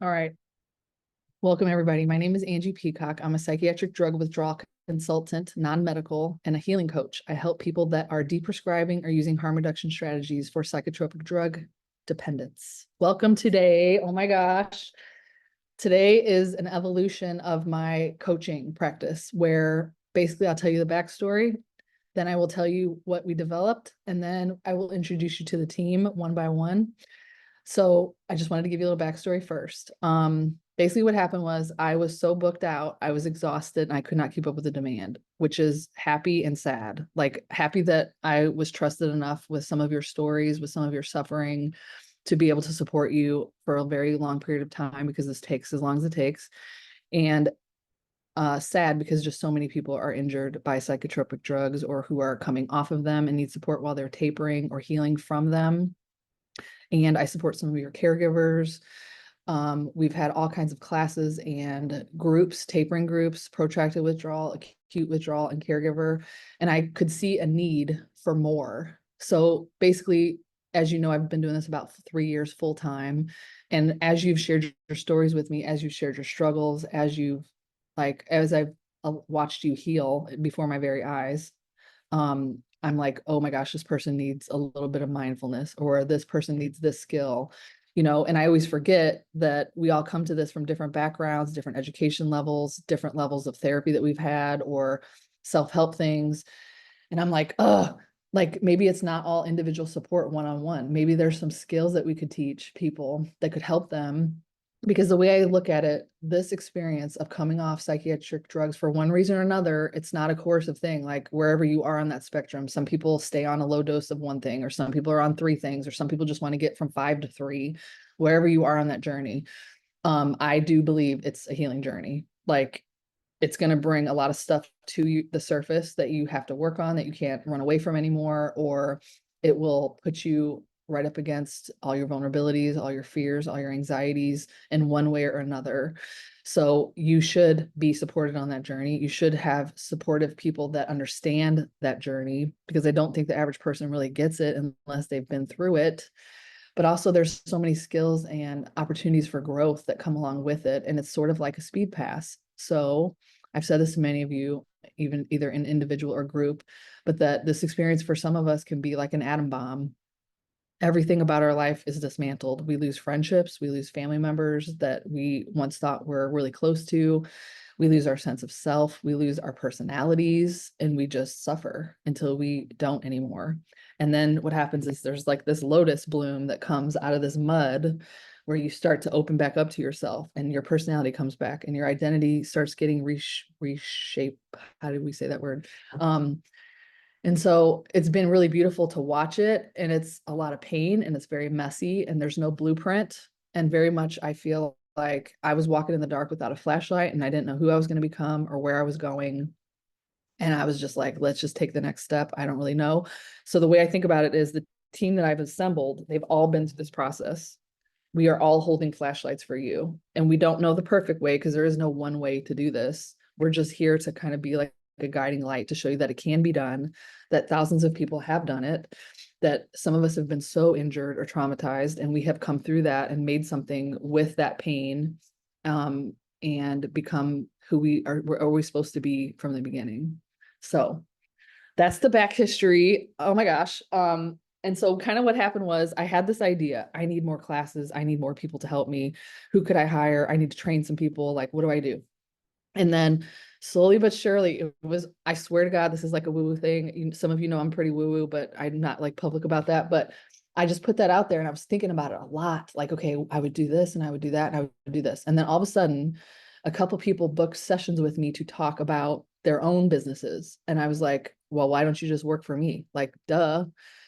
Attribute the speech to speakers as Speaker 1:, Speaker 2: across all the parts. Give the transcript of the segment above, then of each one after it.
Speaker 1: All right. Welcome, everybody. My name is Angie Peacock. I'm a psychiatric drug withdrawal consultant, non-medical, and a healing coach. I help people that are deprescribing or using harm reduction strategies for psychotropic drug dependence. Welcome today. Oh my gosh. Today is an evolution of my coaching practice where basically I'll tell you the backstory, then I will tell you what we developed, and then I will introduce you to the team one by one. So I just wanted to give you a little backstory first. Basically what happened was I was so booked out, I was exhausted and I could not keep up with the demand, which is happy and sad. Like happy that I was trusted enough with some of your stories, with some of your suffering to be able to support you for a very long period of time because this takes as long as it takes. And sad because just so many people are injured by psychotropic drugs or who are coming off of them and need support while they're tapering or healing from them. And I support some of your caregivers. We've had all kinds of classes and groups, tapering groups, protracted withdrawal, acute withdrawal, and caregiver. And I could see a need for more. So basically, as you know, I've been doing this about 3 years full time. And as you've shared your stories with me, as you've shared your struggles, as I've watched you heal before my very eyes, I'm like, oh my gosh, this person needs a little bit of mindfulness, or this person needs this skill, and I always forget that we all come to this from different backgrounds, different education levels, different levels of therapy that we've had, or self-help things. And I'm like, oh, like maybe it's not all individual support one-on-one. Maybe there's some skills that we could teach people that could help them. Because the way I look at it, this experience of coming off psychiatric drugs for one reason or another, it's not a coercive thing. Like wherever you are on that spectrum, some people stay on a low dose of one thing, or some people are on 3 things, or some people just want to get from 5 to 3, wherever you are on that journey. I do believe it's a healing journey. Like it's going to bring a lot of stuff to you, the surface that you have to work on, that you can't run away from anymore, or it will put you right up against all your vulnerabilities, all your fears, all your anxieties in one way or another. So you should be supported on that journey. You should have supportive people that understand that journey, because I don't think the average person really gets it unless they've been through it. But also there's so many skills and opportunities for growth that come along with it. And it's sort of like a speed pass. So I've said this to many of you, even either in individual or group, but that this experience for some of us can be like an atom bomb. Everything about our life is dismantled. We lose friendships, we lose family members that we once thought were really close to. We lose our sense of self, we lose our personalities, and we just suffer until we don't anymore. And then what happens is there's like this lotus bloom that comes out of this mud where you start to open back up to yourself, and your personality comes back and your identity starts getting reshaped. How did we say that word? And so it's been really beautiful to watch it, and it's a lot of pain and it's very messy and there's no blueprint. And very much I feel like I was walking in the dark without a flashlight, and I didn't know who I was going to become or where I was going. And I was just like, let's just take the next step. I don't really know. So the way I think about it is the team that I've assembled, they've all been through this process. We are all holding flashlights for you. And we don't know the perfect way, because there is no one way to do this. We're just here to kind of be like a guiding light to show you that it can be done, that thousands of people have done it, that some of us have been so injured or traumatized, and we have come through that and made something with that pain, and become who we're always supposed to be from the beginning. So that's the back history. Oh my gosh. And so kind of what happened was I had this idea. I need more classes. I need more people to help me. Who could I hire? I need to train some people. Like, what do I do? And then slowly but surely it was, I swear to God, this is like a woo-woo thing. Some of you know I'm pretty woo-woo, but I'm not like public about that. But I just put that out there, and I was thinking about it a lot. Like, okay, I would do this and I would do that and I would do this. And then all of a sudden, a couple people booked sessions with me to talk about their own businesses. And I was like, well, why don't you just work for me? Like, duh.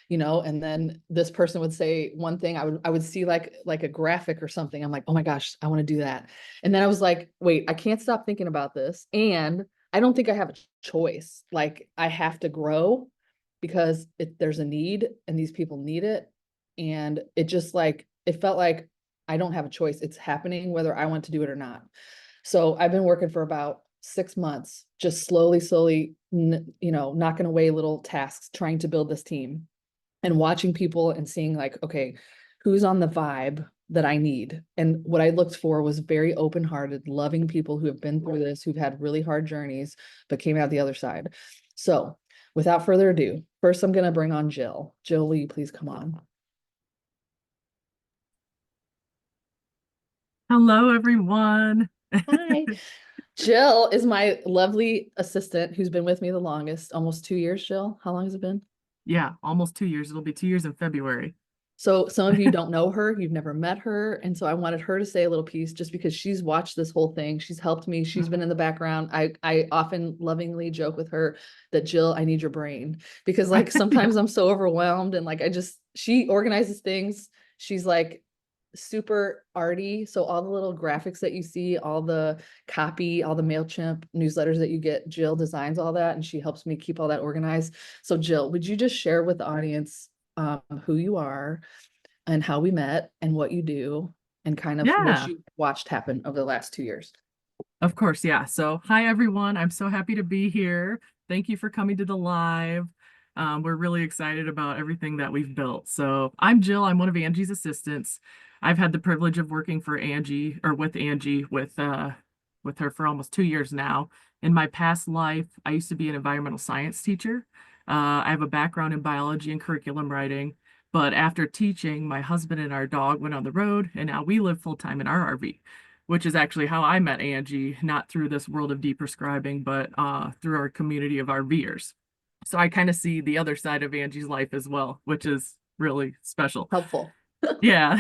Speaker 1: And then this person would say one thing, I would see like a graphic or something. I'm like, oh my gosh, I want to do that. And then I was like, wait, I can't stop thinking about this. And I don't think I have a choice. Like I have to grow because there's a need and these people need it. And it just like, it felt like I don't have a choice. It's happening whether I want to do it or not. So I've been working for about 6 months, just slowly, knocking away little tasks, trying to build this team and watching people and seeing like, okay, who's on the vibe? that I need. And what I looked for was very open-hearted, loving people who have been through this, who've had really hard journeys, but came out the other side. So without further ado, first I'm going to bring on Jill. Jill, will you please come on?
Speaker 2: Hello, everyone.
Speaker 1: Hi. Jill is my lovely assistant who's been with me the longest, almost 2 years. Jill, how long has it been?
Speaker 2: Yeah, almost 2 years. It'll be 2 years in February.
Speaker 1: So some of you don't know her, you've never met her. And so I wanted her to say a little piece just because she's watched this whole thing. She's helped me. She's been in the background. I often lovingly joke with her that Jill, I need your brain because like
Speaker 2: Yeah.
Speaker 1: sometimes I'm so overwhelmed and like she organizes things. She's like super arty. So all the little graphics that you see, all the copy, all the MailChimp newsletters that you get, Jill designs all that and she helps me keep all that organized. So Jill, would you just share with the audience who you are and how we met and what you do and kind of what
Speaker 2: Yeah,
Speaker 1: you watched happen over the last 2 years?
Speaker 2: of course. Yeah. So, hi, everyone. I'm so happy to be here. Thank you for coming to the live. We're really excited about everything that we've built. So, I'm Jill. I'm one of Angie's assistants. I've had the privilege of working for Angie or with Angie with her for almost 2 years now. In my past life, I used to be an environmental science teacher. I have a background in biology and curriculum writing. But after teaching, my husband and our dog went on the road, and now we live full time in our RV, which is actually how I met Angie, not through this world of deprescribing, but through our community of RVers. So I kind of see the other side of Angie's life as well, which is really special.
Speaker 1: Helpful.
Speaker 2: Yeah.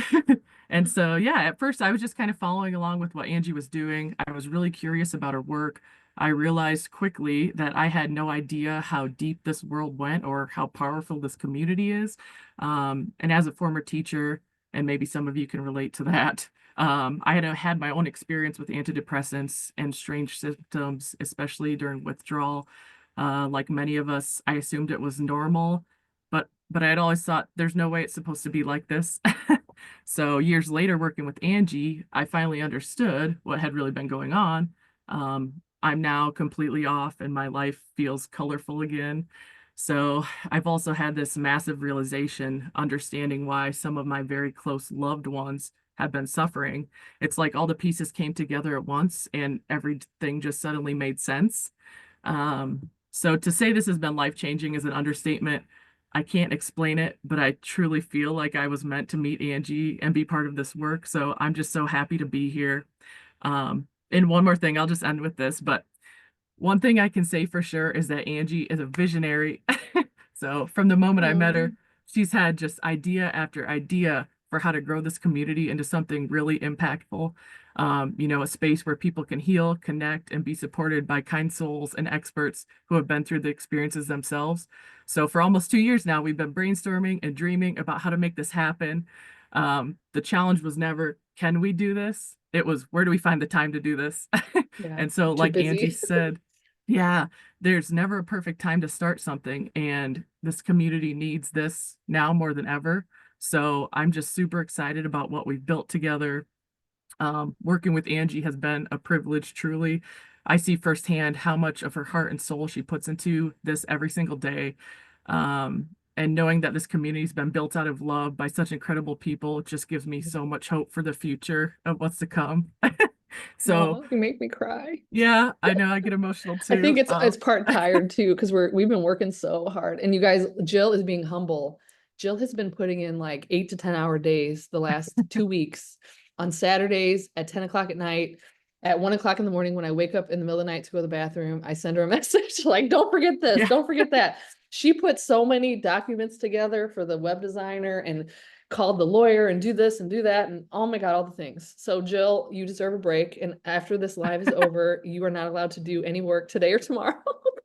Speaker 2: And so, yeah, at first I was just kind of following along with what Angie was doing. I was really curious about her work. I realized quickly that I had no idea how deep this world went or how powerful this community is. And as a former teacher, and maybe some of you can relate to that, I had my own experience with antidepressants and strange symptoms, especially during withdrawal. Like many of us, I assumed it was normal, but I had always thought there's no way it's supposed to be like this. So years later, working with Angie, I finally understood what had really been going on. I'm now completely off and my life feels colorful again. So I've also had this massive realization, understanding why some of my very close loved ones have been suffering. It's like all the pieces came together at once and everything just suddenly made sense. So to say this has been life-changing is an understatement. I can't explain it, but I truly feel like I was meant to meet Angie and be part of this work. So I'm just so happy to be here. And one more thing, I'll just end with this, but one thing I can say for sure is that Angie is a visionary. So from the moment I met
Speaker 1: Oh,
Speaker 2: her, she's had just idea after idea for how to grow this community into something really impactful. A space where people can heal, connect, and be supported by kind souls and experts who have been through the experiences themselves. So for almost 2 years now, we've been brainstorming and dreaming about how to make this happen. The challenge was never, can we do this? It was, where do we find the time to do this?
Speaker 1: yeah.
Speaker 2: And so,
Speaker 1: Too
Speaker 2: like Angie
Speaker 1: busy.
Speaker 2: said, yeah, there's never a perfect time to start something, and this community needs this now more than ever. So I'm just super excited about what we've built together. Working with Angie has been a privilege, truly. I see firsthand how much of her heart and soul she puts into this every single day. And knowing that this community's been built out of love by such incredible people just gives me so much hope for the future of what's to come. So,
Speaker 1: Oh, you make me cry.
Speaker 2: yeah, I know I get emotional
Speaker 1: I think
Speaker 2: too.
Speaker 1: it's part tired too, because we've been working so hard. And you guys, Jill is being humble. Jill has been putting in like 8 to 10 hour days the last 2 weeks on Saturdays at 10 o'clock at night. At 1 o'clock in the morning, when I wake up in the middle of the night to go to the bathroom, I send her a message like, don't forget this,
Speaker 2: Yeah.
Speaker 1: don't forget that. She put so many documents together for the web designer and called the lawyer and do this and do that. And oh my God, all the things. So Jill, you deserve a break. And after this live is over, you are not allowed to do any work today or tomorrow.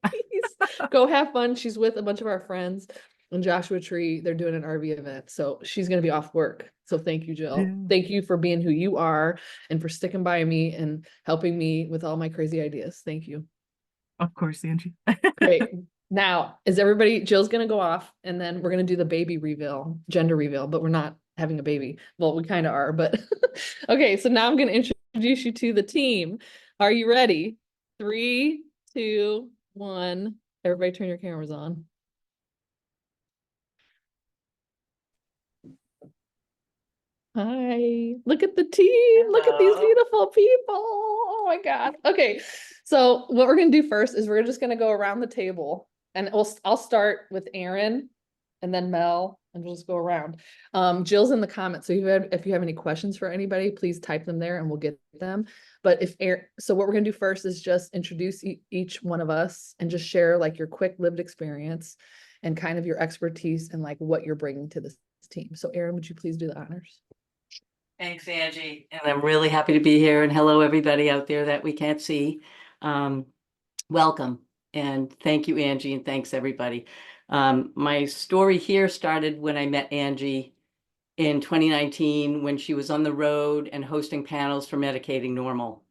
Speaker 1: Please go have fun. She's with a bunch of our friends in Joshua Tree. They're doing an RV event. So she's going to be off work. So thank you, Jill.
Speaker 2: Yeah.
Speaker 1: Thank you for being who you are and for sticking by me and helping me with all my crazy ideas. Thank you.
Speaker 2: Of course, Angie.
Speaker 1: Great. Now, is everybody, Jill's gonna go off and then we're gonna do the baby reveal, gender reveal, but we're not having a baby. Well, we kind of are, but okay, so now I'm gonna introduce you to the team. Are you ready? 3, 2, 1. Everybody turn your cameras on. Hi, look at the team. Look at these
Speaker 3: Hello.
Speaker 1: beautiful people. Oh my God. Okay. So what we're gonna do first is we're just gonna go around the table and I'll start with Aaron and then Mel and we'll just go around. Jill's in the comments. So if you have any questions for anybody, please type them there and we'll get them. But so what we're gonna do first is just introduce each one of us and just share like your quick lived experience and kind of your expertise and like what you're bringing to this team. So Aaron, would you please do the honors?
Speaker 3: Thanks, Angie. And I'm really happy to be here. And hello, everybody out there that we can't see. Um, Welcome. And thank you, Angie. And thanks, everybody. My story here started when I met Angie in 2019 when she was on the road and hosting panels for Medicating Normal.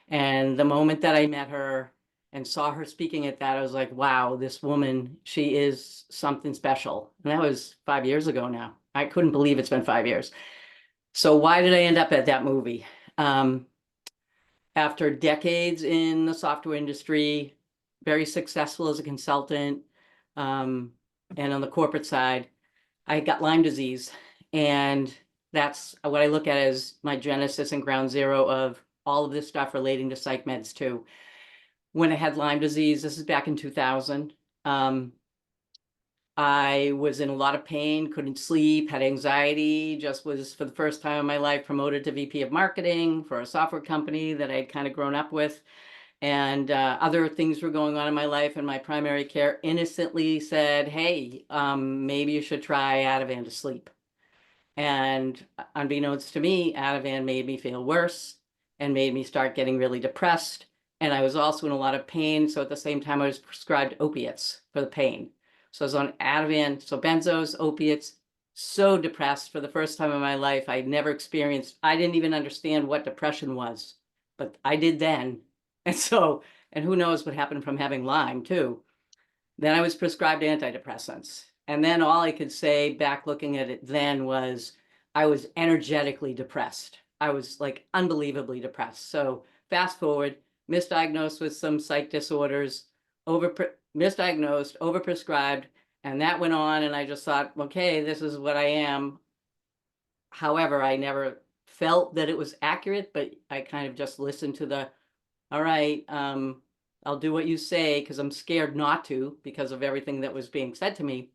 Speaker 3: And the moment that I met her and saw her speaking at that, I was like, wow, this woman, she is something special. And that was 5 years ago now. I couldn't believe it's been 5 years. So why did I end up at that movie? After decades in the software industry, very successful as a consultant, and on the corporate side, I got Lyme disease. And that's what I look at as my genesis and ground zero of all of this stuff relating to psych meds too. When I had Lyme disease, this is back in 2000, I was in a lot of pain, couldn't sleep, had anxiety, just was for the first time in my life promoted to VP of marketing for a software company that I'd kind of grown up with. And other things were going on in my life, and my primary care innocently said, hey, maybe you should try Ativan to sleep. And unbeknownst to me, Ativan made me feel worse and made me start getting really depressed. And I was also in a lot of pain. So at the same time, I was prescribed opiates for the pain. So I was on Ativan, so benzos, opiates, so depressed for the first time in my life. I didn't even understand what depression was, but I did then. And who knows what happened from having Lyme too. Then I was prescribed antidepressants. And then all I could say back looking at it then was I was energetically depressed. I was like unbelievably depressed. So fast forward, misdiagnosed with some psych disorders, misdiagnosed, overprescribed, and that went on. And I just thought, okay, this is what I am. However, I never felt that it was accurate, but I kind of just listened to all right, I'll do what you say because I'm scared not to because of everything that was being said to me.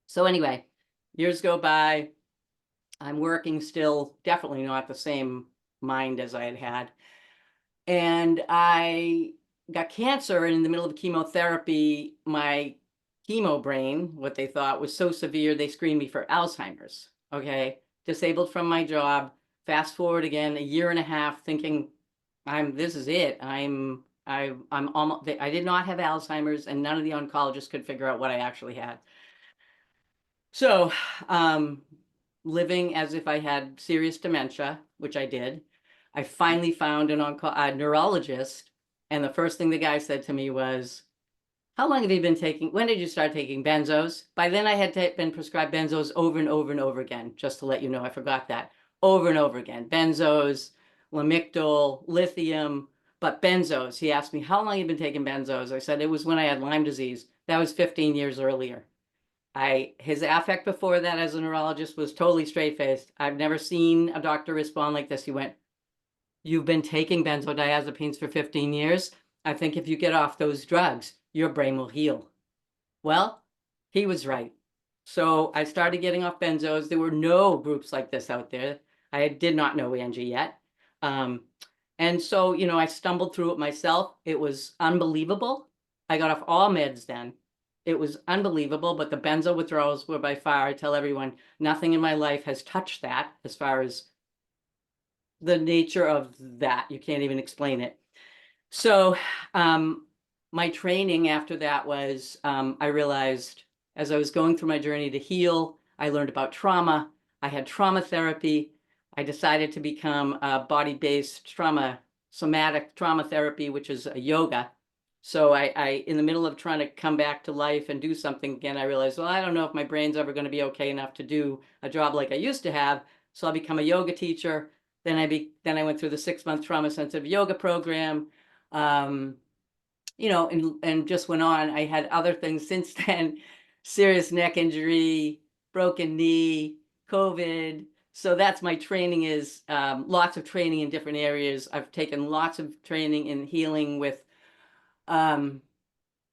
Speaker 3: So anyway, years go by. I'm working still, definitely not the same mind as I had had. And I got cancer, and in the middle of chemotherapy, my chemo brain, what they thought was so severe, they screened me for Alzheimer's. Okay, disabled from my job. Fast forward again, a year and a half, thinking, this is it. I'm almost, I did not have Alzheimer's, and none of the oncologists could figure out what I actually had. So, living as if I had serious dementia, which I did, I finally found a neurologist, and the first thing the guy said to me was, how long have you been taking, when did you start taking benzos? By then I had been prescribed benzos over and over and over again, just to let you know, I forgot that, over and over again. Benzos, Lamictal, lithium, but benzos. He asked me, how long have you been taking benzos? I said, it was when I had Lyme disease. That was 15 years earlier. His affect before that as a neurologist was totally straight-faced. I've never seen a doctor respond like this. He went, you've been taking benzodiazepines for 15 years. I think if you get off those drugs, your brain will heal. Well, he was right. So I started getting off benzos. There were no groups like this out there. I did not know Angie yet. And so, I stumbled through it myself. It was unbelievable. I got off all meds then. It was unbelievable, but the benzo withdrawals were by far, I tell everyone, nothing in my life has touched that as far as the nature of that. You can't even explain it. So my training after that was, I realized as I was going through my journey to heal, I learned about trauma. I had trauma therapy. I decided to become a body-based somatic trauma therapy, which is a yoga. So I, in the middle of trying to come back to life and do something again, I realized, well, I don't know if my brain's ever going to be okay enough to do a job like I used to have. So I'll become a yoga teacher. Then I went through the 6-month trauma sensitive yoga program, and just went on. I had other things since then, serious neck injury, broken knee, COVID, So that's my training is lots of training in different areas. I've taken lots of training in healing with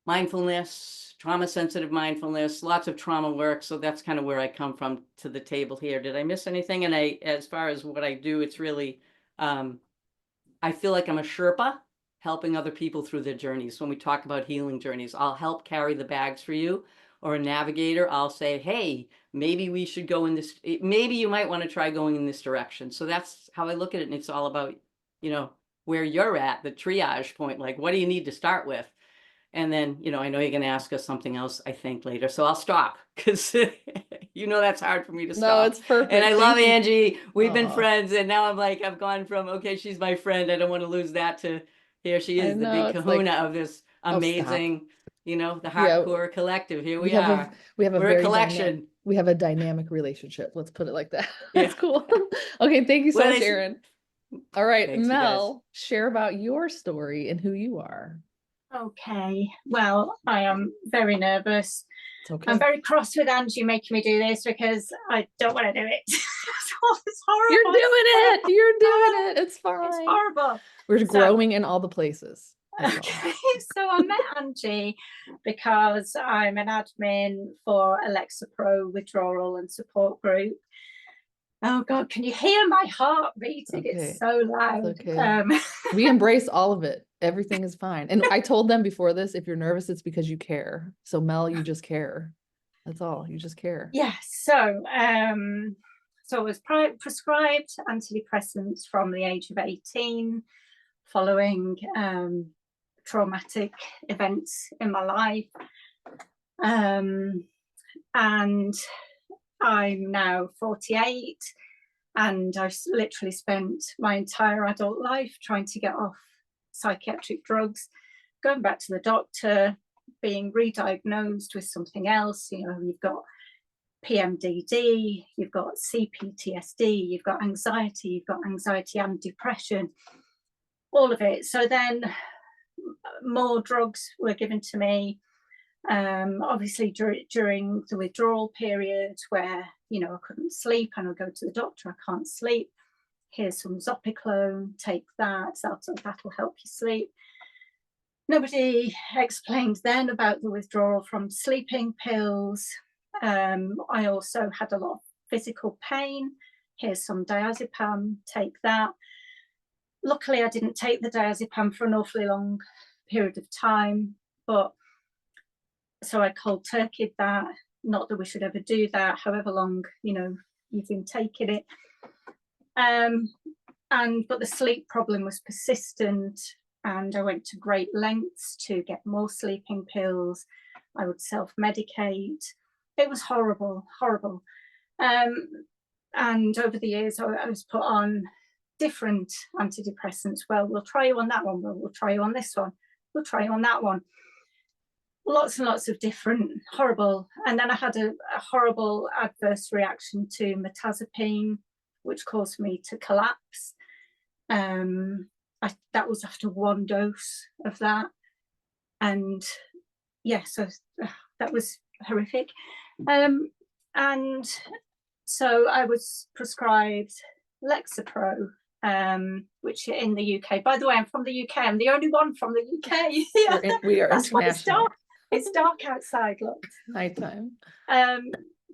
Speaker 3: mindfulness, trauma sensitive mindfulness, lots of trauma work. So that's kind of where I come from to the table here. Did I miss anything? And as far as what I do, it's really, I feel like I'm a Sherpa helping other people through their journeys. When we talk about healing journeys, I'll help carry the bags for you, or a navigator. I'll say, hey, maybe we should go in this, maybe you might want to try going in this direction. So that's how I look at it. And it's all about, you know, where you're at, the triage point, like, what do you need to start with? And then, you know, I know you're going to ask us something else, I think, later. So I'll stop because, you know, that's hard for me to stop.
Speaker 1: No, it's perfect.
Speaker 3: And I
Speaker 1: Thank
Speaker 3: love
Speaker 1: you.
Speaker 3: Angie. We've been
Speaker 1: Aw.
Speaker 3: friends. And now I'm like, I've gone from, okay, she's my friend. I don't want to lose that to here she
Speaker 1: I
Speaker 3: is, the
Speaker 1: know,
Speaker 3: big
Speaker 1: it's like,
Speaker 3: kahuna of this
Speaker 1: oh, stop.
Speaker 3: amazing, you know, the
Speaker 1: Yeah,
Speaker 3: HeartCore collective. Here
Speaker 1: we
Speaker 3: we
Speaker 1: have
Speaker 3: are.
Speaker 1: we have a
Speaker 3: We're a
Speaker 1: very
Speaker 3: collection.
Speaker 1: we have a dynamic relationship. Let's put it like that.
Speaker 3: Yeah.
Speaker 1: That's cool. Okay, thank you so
Speaker 3: Well,
Speaker 1: much,
Speaker 3: it's-
Speaker 1: Erin. All right,
Speaker 3: Thanks, you guys.
Speaker 1: Mel, share about your story and who you are.
Speaker 4: Okay, well, I am very nervous.
Speaker 1: It's okay.
Speaker 4: I'm very cross with Angie making me do this because I don't want to do it. It's horrible.
Speaker 1: You're doing it. You're doing it. It's fine.
Speaker 4: It's horrible.
Speaker 1: We're growing in all the places. That's all.
Speaker 4: Okay, so I met Angie because I'm an admin for Alexa Pro withdrawal and support group. Oh God, can you hear my heart beating?
Speaker 1: Okay.
Speaker 4: It's so loud.
Speaker 1: It's okay. We embrace all of it. Everything is fine. And I told them before this, if you're nervous, it's because you care. So Mel, you just care. That's all. You just care.
Speaker 4: Yes. So I was prescribed antidepressants from the age of 18 following traumatic events in my life. And I'm now 48 and I've literally spent my entire adult life trying to get off psychiatric drugs, going back to the doctor, being re-diagnosed with something else. You know, you've got PMDD, you've got CPTSD, you've got anxiety and depression, all of it. So then more drugs were given to me, obviously during the withdrawal period where, you know, I couldn't sleep and I'd go to the doctor, I can't sleep. Here's some Zopiclone, take that, that'll help you sleep. Nobody explained then about the withdrawal from sleeping pills. I also had a lot of physical pain. Here's some diazepam, take that. Luckily, I didn't take the diazepam for an awfully long period of time, but so I cold turkeyed that. Not that we should ever do that, however long, you know, you've been taking it. But the sleep problem was persistent, and I went to great lengths to get more sleeping pills. I would self-medicate. It was horrible, horrible. And over the years, I was put on different antidepressants. Well, we'll try you on that one. We'll try you on this one. We'll try you on that one. Lots and lots of different horrible. And then I had a horrible adverse reaction to mirtazapine, which caused me to collapse. That was after one dose of that. And yeah, so that was horrific. And so I was prescribed Lexapro, which in the UK, by the way, I'm from the UK. I'm the only one from the UK. Yeah.
Speaker 1: We are
Speaker 4: That's why
Speaker 1: international.
Speaker 4: it's dark outside, look.
Speaker 1: Nighttime.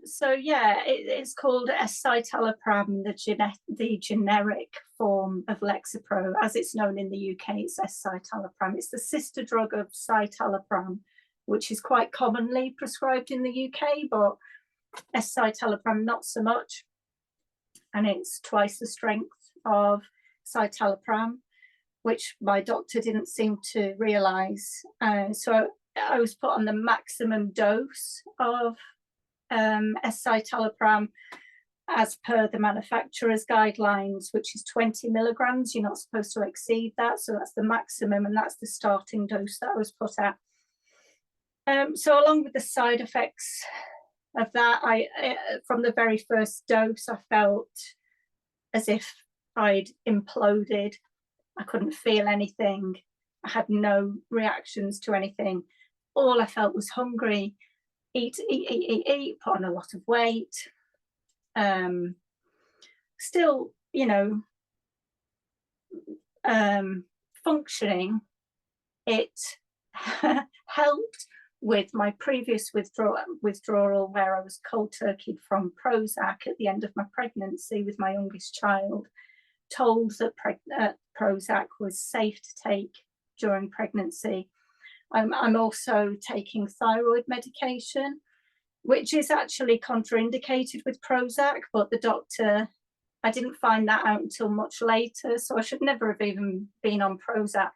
Speaker 4: So yeah, it's called escitalopram, the generic form of Lexapro. As it's known in the UK, it's escitalopram. It's the sister drug of citalopram, which is quite commonly prescribed in the UK, but escitalopram not so much. And it's twice the strength of citalopram, which my doctor didn't seem to realise. So I was put on the maximum dose of escitalopram as per the manufacturer's guidelines, which is 20 milligrams. You're not supposed to exceed that. So that's the maximum, and that's the starting dose that I was put at. So along with the side effects of that, from the very first dose, I felt as if I'd imploded. I couldn't feel anything. I had no reactions to anything. All I felt was hungry. Eat, put on a lot of weight. still, you know, functioning, it helped with my previous withdrawal where I was cold turkeyed from Prozac at the end of my pregnancy with my youngest child, told that Prozac was safe to take during pregnancy. I'm also taking thyroid medication, which is actually contraindicated with Prozac, but the doctor, I didn't find that out until much later, so I should never have even been on Prozac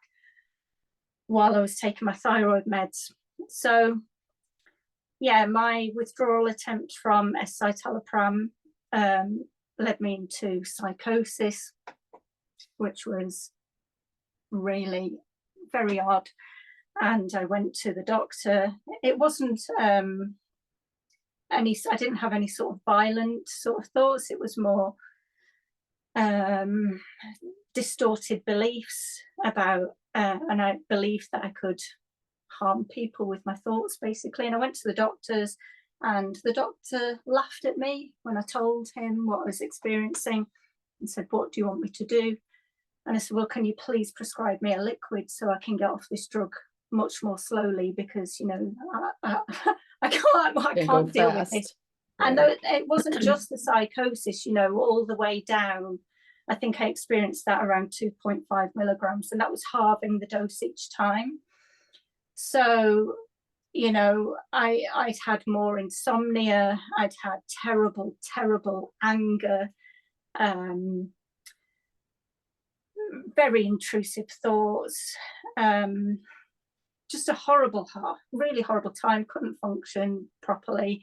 Speaker 4: while I was taking my thyroid meds. So yeah, my withdrawal attempt from escitalopram led me into psychosis, which was really very odd. And I went to the doctor. It wasn't I didn't have any sort of violent sort of thoughts. It was more distorted beliefs about, and I believed that I could harm people with my thoughts, basically. And I went to the doctors, and the doctor laughed at me when I told him what I was experiencing and said, "What do you want me to do?" And I said, "Well, can you please prescribe me a liquid so I can get off this drug much more slowly, because, you know, I can't deal with it." And it wasn't just the psychosis, you know, all the way down. I think I experienced that around 2.5 milligrams, and that was halving the dose each time. So, you know, I'd had more insomnia, I'd had terrible, terrible anger, very intrusive thoughts, just a horrible, really horrible time, couldn't function properly.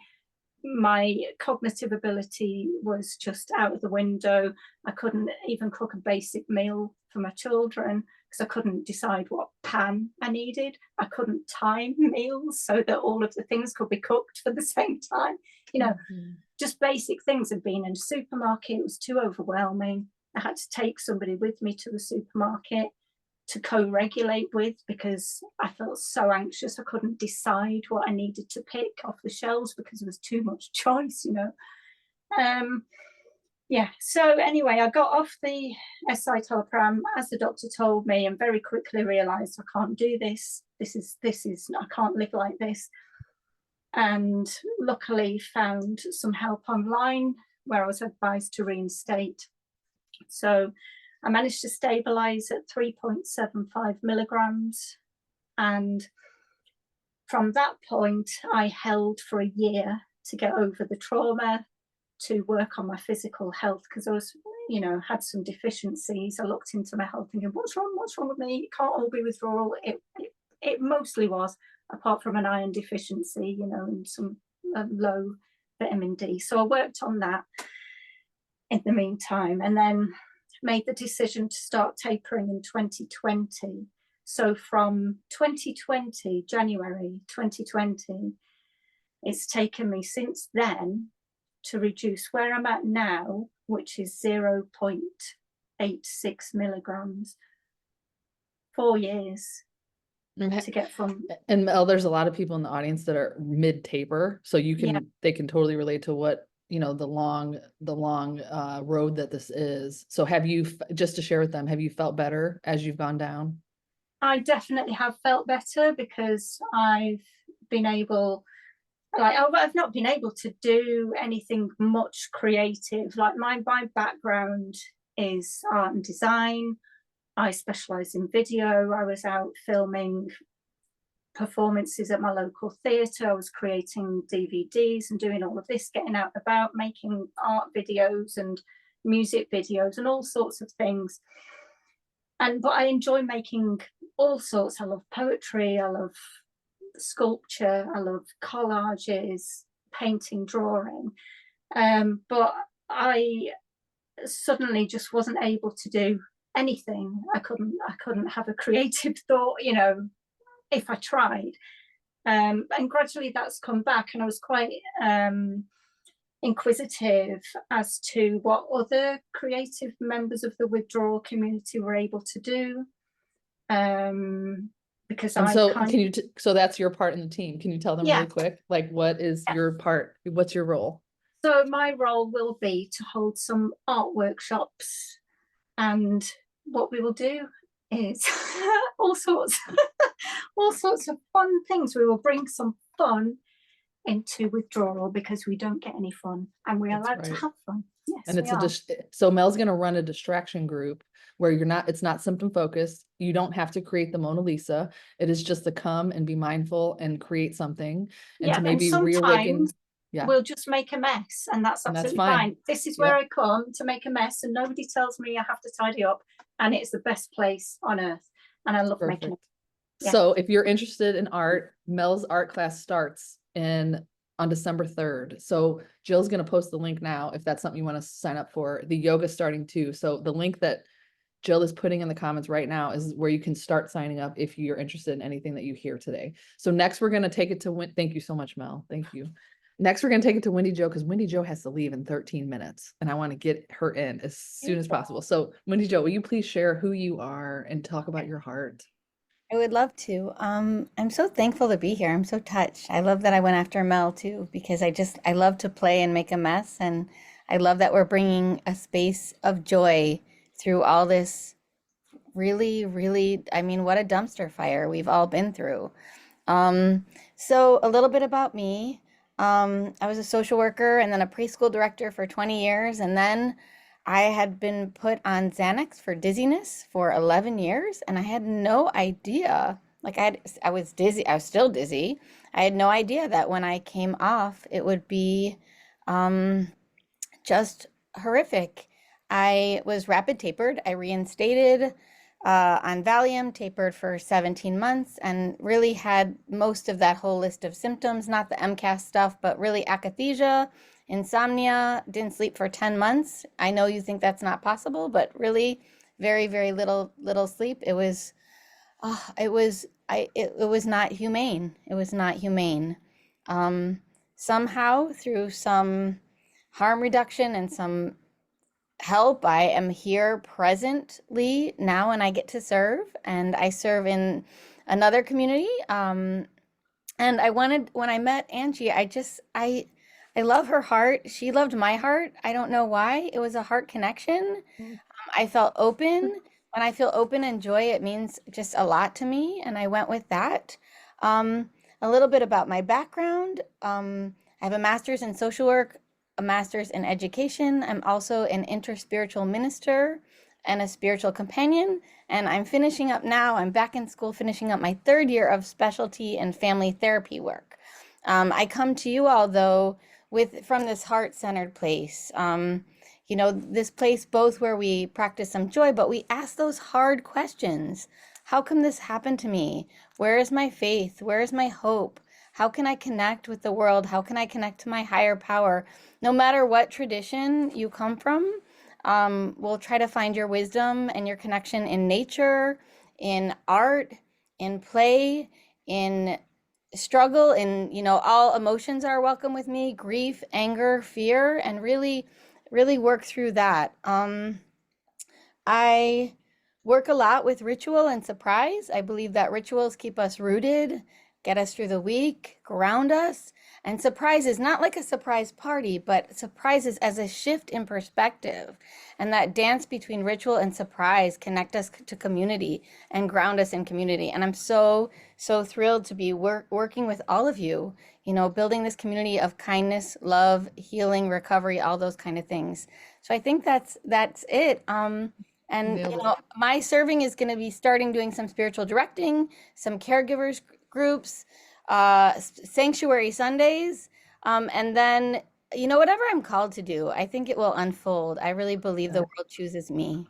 Speaker 4: My cognitive ability was just out of the window. I couldn't even cook a basic meal for my children because I couldn't decide what pan I needed. I couldn't time meals so that all of the things could be cooked for the same time. You know, just basic things. Of being in a supermarket, it was too overwhelming. I had to take somebody with me to the supermarket to co-regulate with, because I felt so anxious I couldn't decide what I needed to pick off the shelves because there was too much choice, you know. Yeah, so anyway, I got off the escitalopram as the doctor told me, and very quickly realized I can't do this. This is I can't live like this. And luckily found some help online where I was advised to reinstate. So I managed to stabilize at 3.75 milligrams. And from that point, I held for a year to get over the trauma, to work on my physical health, because I was, you know, had some deficiencies. I looked into my health thinking, what's wrong with me? It can't all be withdrawal. It mostly was, apart from an iron deficiency, you know, and some low vitamin D. So I worked on that in the meantime, and then made the decision to start tapering in 2020. So from 2020, January 2020, it's taken me since then to reduce where I'm at now, which is 0.86 milligrams, 4 years to get from.
Speaker 1: And Mel, there's a lot of people in the audience that are mid-taper, so you can, they can totally relate to what, you know, the long road that this is. So have you, just to share with them, have you felt better as you've gone down?
Speaker 4: I definitely have felt better, because I've been able, like, I've not been able to do anything much creative. Like my background is art and design. I specialize in video. I was out filming performances at my local theatre. I was creating DVDs and doing all of this, getting out and about, making art videos and music videos and all sorts of things. But I enjoy making all sorts. I love poetry, I love sculpture, I love collages, painting, drawing. But I suddenly just wasn't able to do anything. I couldn't have a creative thought, you know, if I tried. And gradually that's come back, and I was quite inquisitive as to what other creative members of the withdrawal community were able to do. Because
Speaker 1: so that's your part in the team. Can you tell them really quick, like, what is your part? What's your role?
Speaker 4: So my role will be to hold some art workshops, and what we will do is all sorts of fun things. We will bring some fun into withdrawal because we don't get any fun, and we're
Speaker 1: That's
Speaker 4: allowed to
Speaker 1: right.
Speaker 4: have fun. Yes,
Speaker 1: And it's
Speaker 4: we are.
Speaker 1: so Mel's going to run a distraction group where it's not symptom focused. You don't have to create the Mona Lisa. It is just to come and be mindful and create something and
Speaker 4: Yeah,
Speaker 1: to
Speaker 4: and
Speaker 1: maybe reawaken.
Speaker 4: sometimes
Speaker 1: Yeah.
Speaker 4: we'll just make a mess, and that's
Speaker 1: And that's
Speaker 4: absolutely
Speaker 1: fine.
Speaker 4: fine. This is where
Speaker 1: Yep.
Speaker 4: I come to make a mess, and nobody tells me I have to tidy up, and it's the best place on earth, and I love making
Speaker 1: Perfect.
Speaker 4: it. Yeah.
Speaker 1: So if you're interested in art, Mel's art class starts on December 3rd. So Jill's going to post the link now if that's something you want to sign up for. The yoga starting too. So the link that Jill is putting in the comments right now is where you can start signing up if you're interested in anything that you hear today. So next we're going to take it to thank you so much, Mel. Thank you. Next, we're going to take it to Wendy Jo because Wendy Jo has to leave in 13 minutes and I want to get her in as soon as possible. So Wendy Jo, will you please share who you are and talk about your heart?
Speaker 5: I would love to. I'm so thankful to be here. I'm so touched. I love that I went after Mel too, because I love to play and make a mess. And I love that we're bringing a space of joy through all this really, really, I mean, what a dumpster fire we've all been through. So a little bit about me. I was a social worker and then a preschool director for 20 years. And then I had been put on Xanax for dizziness for 11 years, and I had no idea. Like I was dizzy. I was still dizzy. I had no idea that when I came off, it would be just horrific. I was rapid tapered. I reinstated on Valium, tapered for 17 months, and really had most of that whole list of symptoms, not the MCAS stuff, but really akathisia, insomnia, didn't sleep for 10 months. I know you think that's not possible, but really very, very little sleep. It was not humane. It was not humane. Somehow through some harm reduction and some help, I am here presently now, and I get to serve, and I serve in another community. And when I met Angie, I love her heart. She loved my heart. I don't know why. It was a heart connection. I felt open. When I feel open and joy, it means just a lot to me, and I went with that. A little bit about my background. I have a master's in social work, a master's in education. I'm also an interspiritual minister and a spiritual companion. And I'm finishing up now. I'm back in school, finishing up my 3rd year of specialty and family therapy work. I come to you all, though, from this heart-centered place. This place both where we practice some joy, but we ask those hard questions. How come this happened to me? Where is my faith? Where is my hope? How can I connect with the world? How can I connect to my higher power? No matter what tradition you come from, we'll try to find your wisdom and your connection in nature, in art, in play, in struggle, in, all emotions are welcome with me, grief, anger, fear, and really, really work through that. I work a lot with ritual and surprise. I believe that rituals keep us rooted, get us through the week, ground us. And surprise is not like a surprise party, but surprises as a shift in perspective. And that dance between ritual and surprise connect us to community and ground us in community. And I'm so, so thrilled to be working with all of you, building this community of kindness, love, healing, recovery, all those kind of things. So I think that's it. My serving is going to be starting doing some spiritual directing, some caregivers groups, sanctuary Sundays, and then, whatever I'm called to do, I think it will unfold. I really believe the world chooses me.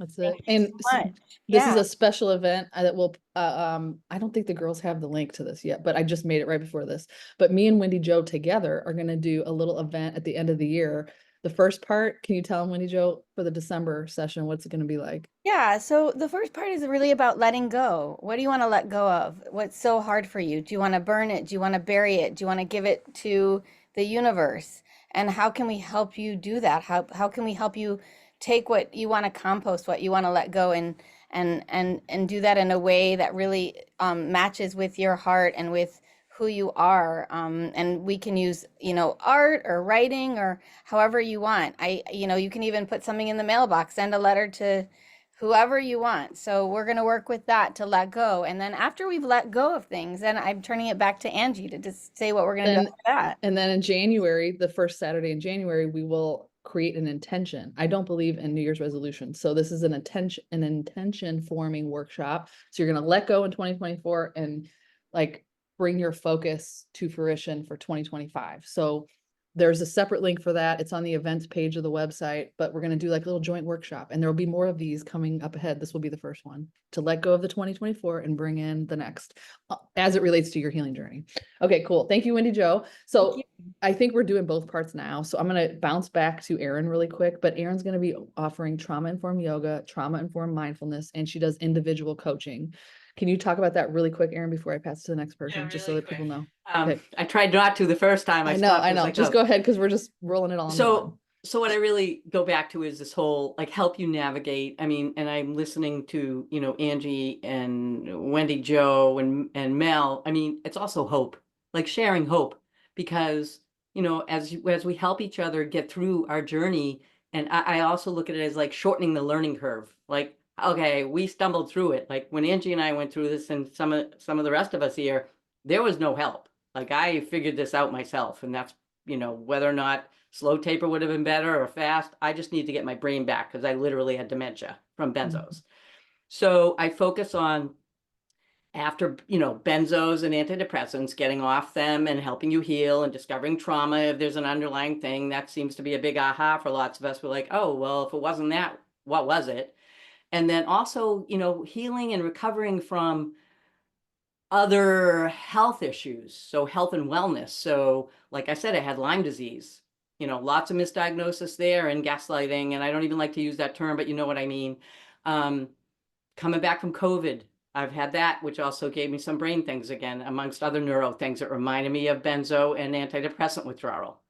Speaker 1: That's it.
Speaker 5: Thank you so much.
Speaker 1: This is a special event that will, I don't think the girls have the link to this yet, but I just made it right before this. But me and Wendy Jo together are going to do a little event at the end of the year. The first part, can you tell them, Wendy Jo, for the December session, what's it going to be like?
Speaker 5: Yeah, so the first part is really about letting go. What do you want to let go of? What's so hard for you? Do you want to burn it? Do you want to bury it? Do you want to give it to the universe? And how can we help you do that? How can we help you take what you want to compost, what you want to let go, and do that in a way that really matches with your heart and with who you are. And we can use, art or writing or however you want. You can even put something in the mailbox, send a letter to whoever you want. So we're going to work with that to let go. And then after we've let go of things, then I'm turning it back to Angie to just say what we're going to do after that.
Speaker 1: And then in January, the first Saturday in January, we will create an intention. I don't believe in New Year's resolutions. So this is an intention forming workshop. So you're going to let go in 2024 and like bring your focus to fruition for 2025. So there's a separate link for that. It's on the events page of the website, but we're going to do like a little joint workshop, and there will be more of these coming up ahead. This will be the first one to let go of the 2024 and bring in the next as it relates to your healing journey. Okay, cool. Thank you, Wendy Jo. So I think we're doing both parts now. So I'm going to bounce back to Erin really quick, but Erin's going to be offering trauma-informed yoga, trauma-informed mindfulness, and she does individual coaching. Can you talk about that really quick, Erin, before I pass to the next person, just so that people know? Okay.
Speaker 3: I tried not to the first time.
Speaker 1: I know. Just go ahead, because we're just rolling it all.
Speaker 3: So what I really go back to is this whole like help you navigate. I mean, and I'm listening to, Angie and Wendy Jo and Mel. I mean, it's also hope, like sharing hope, because, as we help each other get through our journey. And I also look at it as like shortening the learning curve. Like, okay, we stumbled through it. Like when Angie and I went through this, and some of the rest of us here, there was no help. Like I figured this out myself, and that's, whether or not slow taper would have been better or fast, I just need to get my brain back, because I literally had dementia from benzos. So I focus on, after, benzos and antidepressants, getting off them and helping you heal and discovering trauma. If there's an underlying thing, that seems to be a big aha for lots of us. We're like, oh, well, if it wasn't that, what was it? And then also, healing and recovering from other health issues. So health and wellness. So like I said, I had Lyme disease, lots of misdiagnosis there and gaslighting. And I don't even like to use that term, but you know what I mean? Coming back from COVID, I've had that, which also gave me some brain things again, amongst other neuro things that reminded me of benzo and antidepressant withdrawal.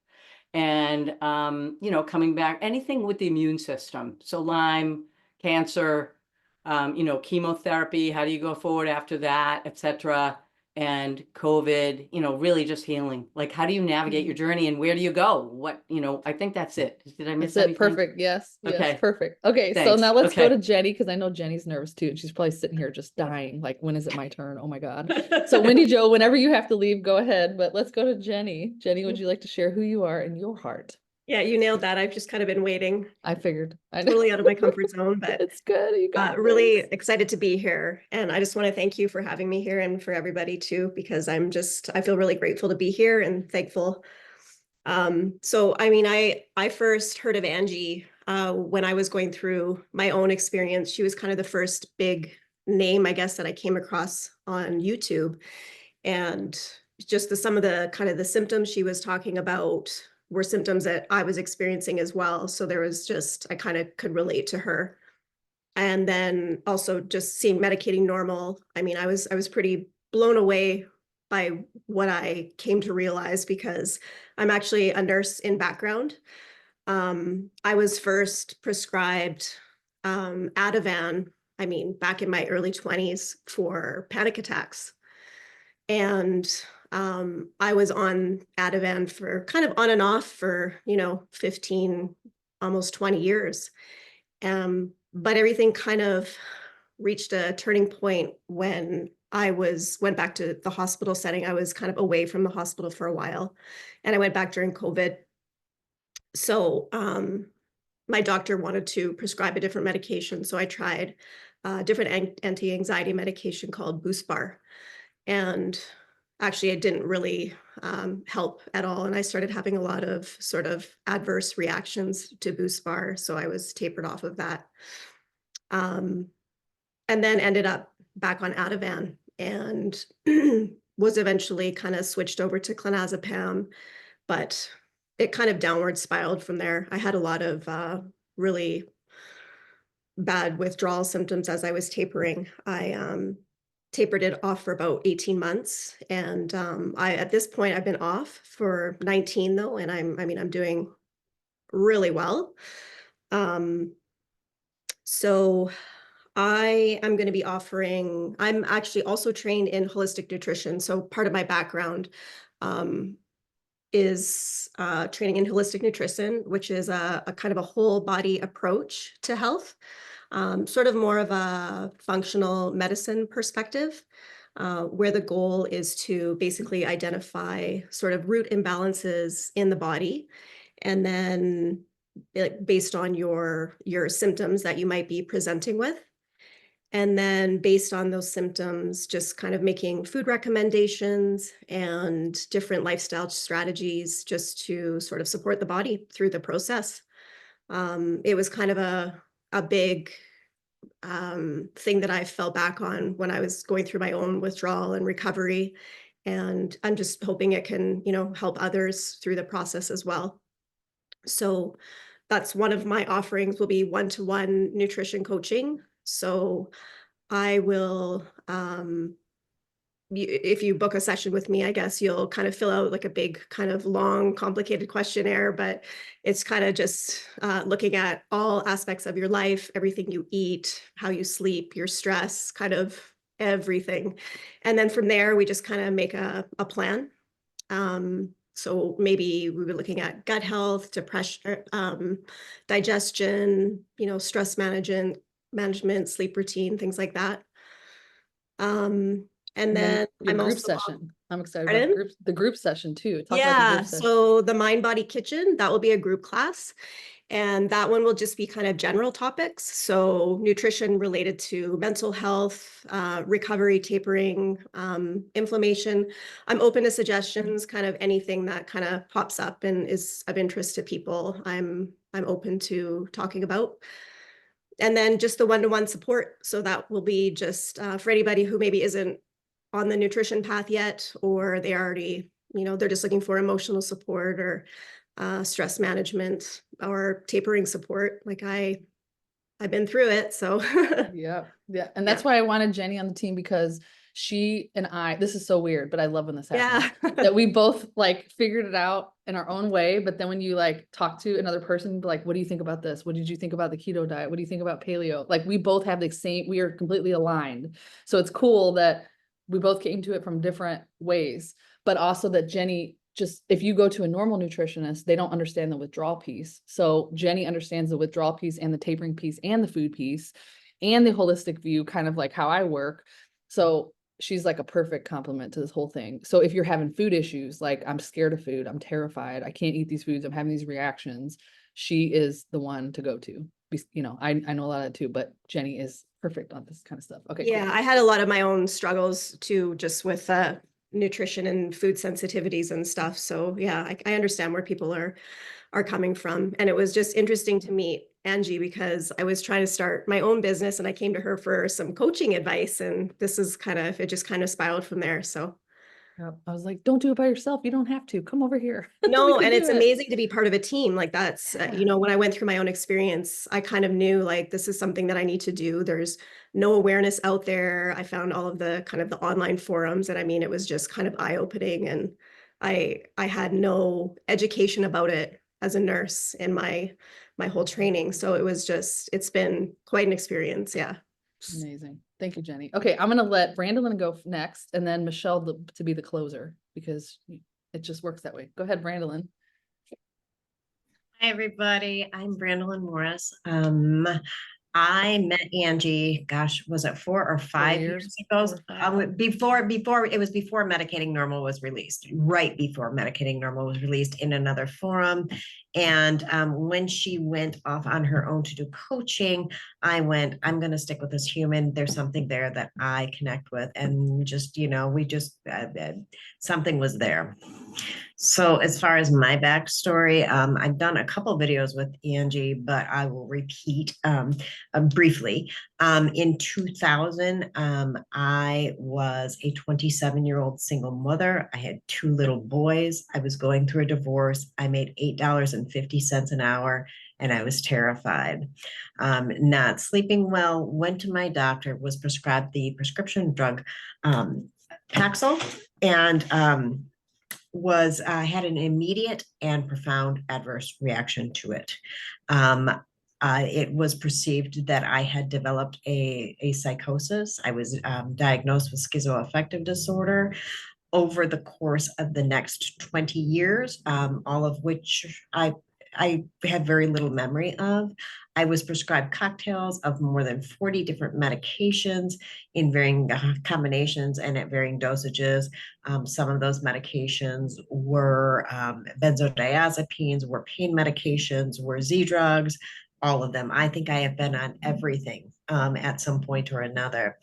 Speaker 3: And, coming back, anything with the immune system. So Lyme, cancer, chemotherapy, how do you go forward after that, etc. And COVID, really just healing. Like, how do you navigate your journey, and where do you go? What, I think that's it. Did I miss anything?
Speaker 1: Perfect. Yes.
Speaker 3: Okay.
Speaker 1: Yes, perfect. Okay.
Speaker 3: Thanks.
Speaker 1: So now let's go to Jenny, because I know Jenny's nervous too. And she's probably sitting here just dying. Like, when is it my turn? Oh my God. So Wendy Jo, whenever you have to leave, go ahead. But let's go to Jenny. Jenny, would you like to share who you are and your heart?
Speaker 6: Yeah, you nailed that. I've just kind of been waiting.
Speaker 1: I figured.
Speaker 6: Totally out of my comfort zone, but
Speaker 1: it's good. You got
Speaker 6: really excited to be here. And I just want to thank you for having me here, and for everybody too, because I feel really grateful to be here and thankful. So, I mean, I first heard of Angie when I was going through my own experience. She was kind of the first big name, I guess, that I came across on YouTube. And just some of the kind of the symptoms she was talking about were symptoms that I was experiencing as well. So there was I kind of could relate to her. And then also just seeing Medicating Normal. I mean, I was pretty blown away by what I came to realize, because I'm actually a nurse in background. I was first prescribed Ativan, back in my early 20s for panic attacks. And I was on Ativan for kind of on and off for, 15, almost 20 years. But everything kind of reached a turning point when I went back to the hospital setting. I was kind of away from the hospital for a while, and I went back during COVID. So my doctor wanted to prescribe a different medication. So I tried a different anti-anxiety medication called Buspar. And actually, it didn't really help at all. And I started having a lot of sort of adverse reactions to Buspar. So I was tapered off of that. And then ended up back on Ativan, and was eventually kind of switched over to clonazepam, but it kind of downward spiraled from there. I had a lot of really bad withdrawal symptoms as I was tapering. I tapered it off for about 18 months. And at this point, I've been off for 19 though. And I'm doing really well. So I am going to be offering, I'm actually also trained in holistic nutrition. So part of my background is training in holistic nutrition, which is a kind of a whole body approach to health, sort of more of a functional medicine perspective, where the goal is to basically identify sort of root imbalances in the body, and then based on your symptoms that you might be presenting with. And then based on those symptoms, just kind of making food recommendations and different lifestyle strategies just to sort of support the body through the process. It was kind of a big thing that I fell back on when I was going through my own withdrawal and recovery. And I'm just hoping it can, help others through the process as well. So that's one of my offerings, will be one-to-one nutrition coaching. So I will, if you book a session with me, I guess you'll kind of fill out like a big kind of long, complicated questionnaire, but it's kind of just looking at all aspects of your life, everything you eat, how you sleep, your stress, kind of everything. And then from there, we just kind of make a plan. So maybe we were looking at gut health, depression, digestion, stress management, sleep routine, things like that. And then
Speaker 1: your
Speaker 6: I'm
Speaker 1: group
Speaker 6: also
Speaker 1: session. I'm excited
Speaker 6: Pardon?
Speaker 1: about the group session too. Talk about the
Speaker 6: yeah,
Speaker 1: group session.
Speaker 6: so the Mind Body Kitchen, that will be a group class. And that one will just be kind of general topics. So nutrition related to mental health, recovery, tapering, inflammation. I'm open to suggestions, kind of anything that kind of pops up and is of interest to people. I'm open to talking about. And then just the one-to-one support. So that will be just for anybody who maybe isn't on the nutrition path yet, or they already, they're just looking for emotional support or stress management or tapering support. Like I've been through it. So
Speaker 1: yeah. And that's why I wanted Jenny on the team, because she and I, this is so weird, but I love when this happens, that we both like figured it out in our own way. But then when you like talk to another person, like, what do you think about this? What did you think about the keto diet? What do you think about paleo? Like we both have the same, we are completely aligned. So it's cool that we both came to it from different ways, but also that Jenny, just if you go to a normal nutritionist, they don't understand the withdrawal piece. So Jenny understands the withdrawal piece and the tapering piece and the food piece and the holistic view, kind of like how I work. So she's like a perfect complement to this whole thing. So if you're having food issues, like I'm scared of food, I'm terrified, I can't eat these foods, I'm having these reactions, she is the one to go to. I know a lot of that too, but Jenny is perfect on this kind of stuff. Okay.
Speaker 6: Yeah, cool. I had a lot of my own struggles too, just with nutrition and food sensitivities and stuff. So yeah, I understand where people are coming from. And it was just interesting to meet Angie, because I was trying to start my own business and I came to her for some coaching advice, and it just kind of spiraled from there. So
Speaker 1: I was like, don't do it by yourself. You don't have to. Come over here.
Speaker 6: No, and it's amazing to be part of a team. Like that's, when I went through my own experience, I kind of knew like, this is something that I need to do. There's no awareness out there. I found all of the kind of the online forums, and I mean, it was just kind of eye-opening, and I had no education about it as a nurse in my whole training. So it's been quite an experience. Yeah.
Speaker 1: Amazing. Thank you, Jenny. Okay. I'm going to let Brandalin go next, and then Michelle to be the closer, because it just works that way. Go ahead, Brandalin.
Speaker 7: Hi, everybody. I'm Brandalin Morris. I met Angie, gosh, was it 4 or 5 years ago? Before Medicating Normal was released, right before Medicating Normal was released, in another forum. And when she went off on her own to do coaching, I went, I'm going to stick with this human. There's something there that I connect with. And just, something was there. So as far as my backstory, I've done a couple videos with Angie, but I will repeat briefly. In 2000, I was a 27-year-old single mother. I had 2 little boys. I was going through a divorce. I made $8.50 an hour, and I was terrified. Not sleeping well, went to my doctor, was prescribed the prescription drug Paxil, and had an immediate and profound adverse reaction to it. It was perceived that I had developed a psychosis. I was diagnosed with schizoaffective disorder over the course of the next 20 years, all of which I have very little memory of. I was prescribed cocktails of more than 40 different medications in varying combinations and at varying dosages. Some of those medications were benzodiazepines, were pain medications, were Z drugs, all of them. I think I have been on everything at some point or another.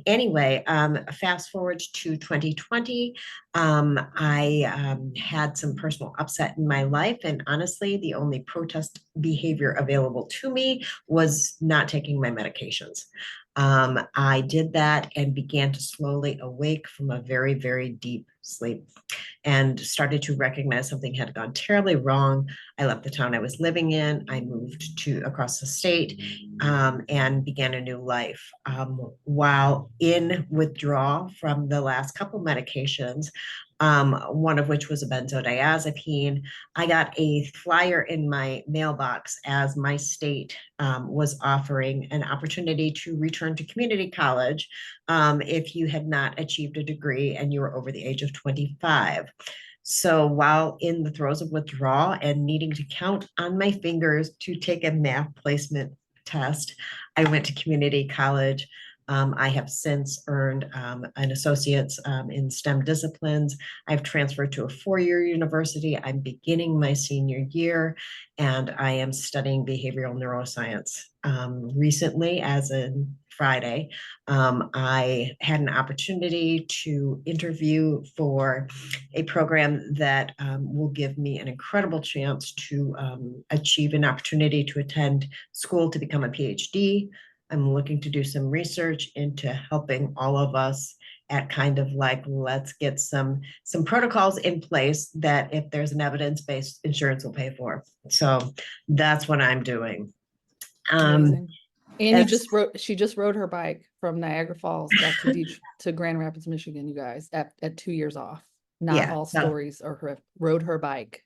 Speaker 7: Anyway, fast forward to 2020, I had some personal upset in my life, and honestly, the only protest behavior available to me was not taking my medications. I did that and began to slowly awake from a very, very deep sleep and started to recognize something had gone terribly wrong. I left the town I was living in. I moved to across the state and began a new life. While in withdrawal from the last couple medications, one of which was a benzodiazepine, I got a flyer in my mailbox as my state was offering an opportunity to return to community college if you had not achieved a degree and you were over the age of 25. So while in the throes of withdrawal and needing to count on my fingers to take a math placement test, I went to community college. I have since earned an associate's in STEM disciplines. I've transferred to a four-year university. I'm beginning my senior year, and I am studying behavioral neuroscience. Recently, as in Friday, I had an opportunity to interview for a program that will give me an incredible chance to achieve an opportunity to attend school to become a PhD. I'm looking to do some research into helping all of us at kind of like, let's get some protocols in place that if there's an evidence-based, insurance will pay for. So that's what I'm doing.
Speaker 1: Amazing. Annie she just rode her bike from Niagara Falls back to Grand Rapids, Michigan, you guys, at 2 years off. Not all stories are her rode her bike.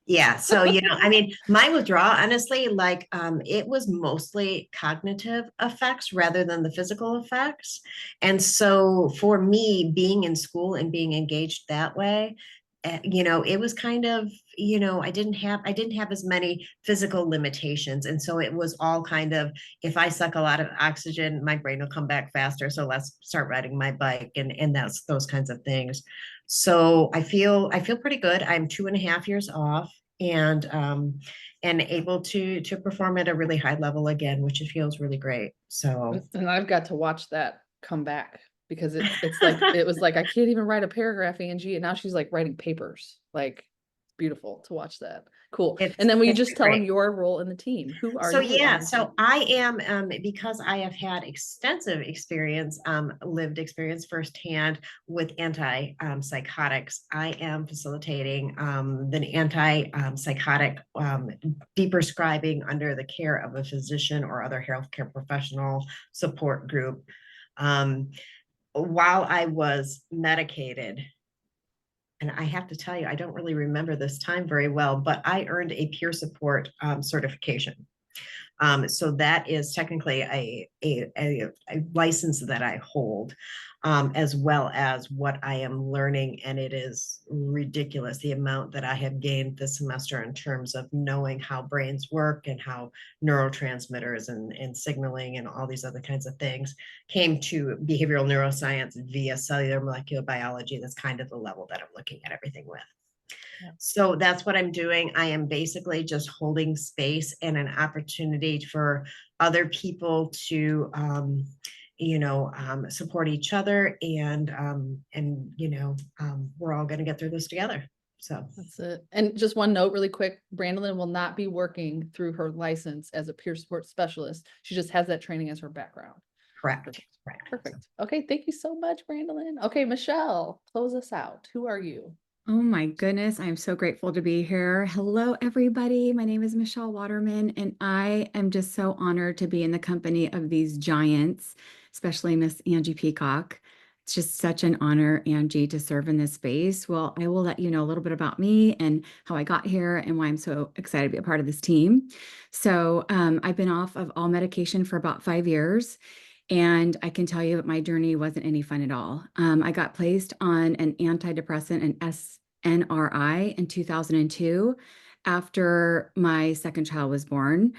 Speaker 7: Yeah. So, I mean, my withdrawal, honestly, like it was mostly cognitive effects rather than the physical effects. And so for me, being in school and being engaged that way, it was kind of, I didn't have as many physical limitations. And so it was all kind of, if I suck a lot of oxygen, my brain will come back faster. So let's start riding my bike and that's those kinds of things. So I feel pretty good. I'm 2.5 years off and able to perform at a really high level again, which it feels really great. So,
Speaker 1: and I've got to watch that come back because it's like, it was like, I can't even write a paragraph, Angie. And now she's like writing papers. Like, beautiful to watch that. Cool. And then will you just tell them your role in the team? Who are you?
Speaker 7: So I am, because I have had extensive experience, lived experience firsthand with anti-psychotics. I am facilitating the anti-psychotic deprescribing under the care of a physician or other healthcare professional support group. While I was medicated, and I have to tell you, I don't really remember this time very well, but I earned a peer support certification. So that is technically a license that I hold, as well as what I am learning. And it is ridiculous, the amount that I have gained this semester in terms of knowing how brains work and how neurotransmitters and signaling and all these other kinds of things came to behavioral neuroscience via cellular molecular biology. That's kind of the level that I'm looking at everything with. Yeah. So that's what I'm doing. I am basically just holding space and an opportunity for other people to, support each other and we're all going to get through this together. So
Speaker 1: that's it. And just one note really quick, Brandalin will not be working through her license as a peer support specialist. She just has that training as her background.
Speaker 7: Correct.
Speaker 1: Perfect. Okay. Thank you so much, Brandalin. Okay, Michelle, close us out. Who are you?
Speaker 8: Oh my goodness, I'm so grateful to be here. Hello, everybody. My name is Michelle Waterman, and I am just so honored to be in the company of these giants, especially Miss Angie Peacock. It's just such an honor, Angie, to serve in this space. Well, I will let you know a little bit about me and how I got here and why I'm so excited to be a part of this team. So I've been off of all medication for about 5 years. And I can tell you that my journey wasn't any fun at all. I got placed on an antidepressant, an SNRI, in 2002 after my second child was born.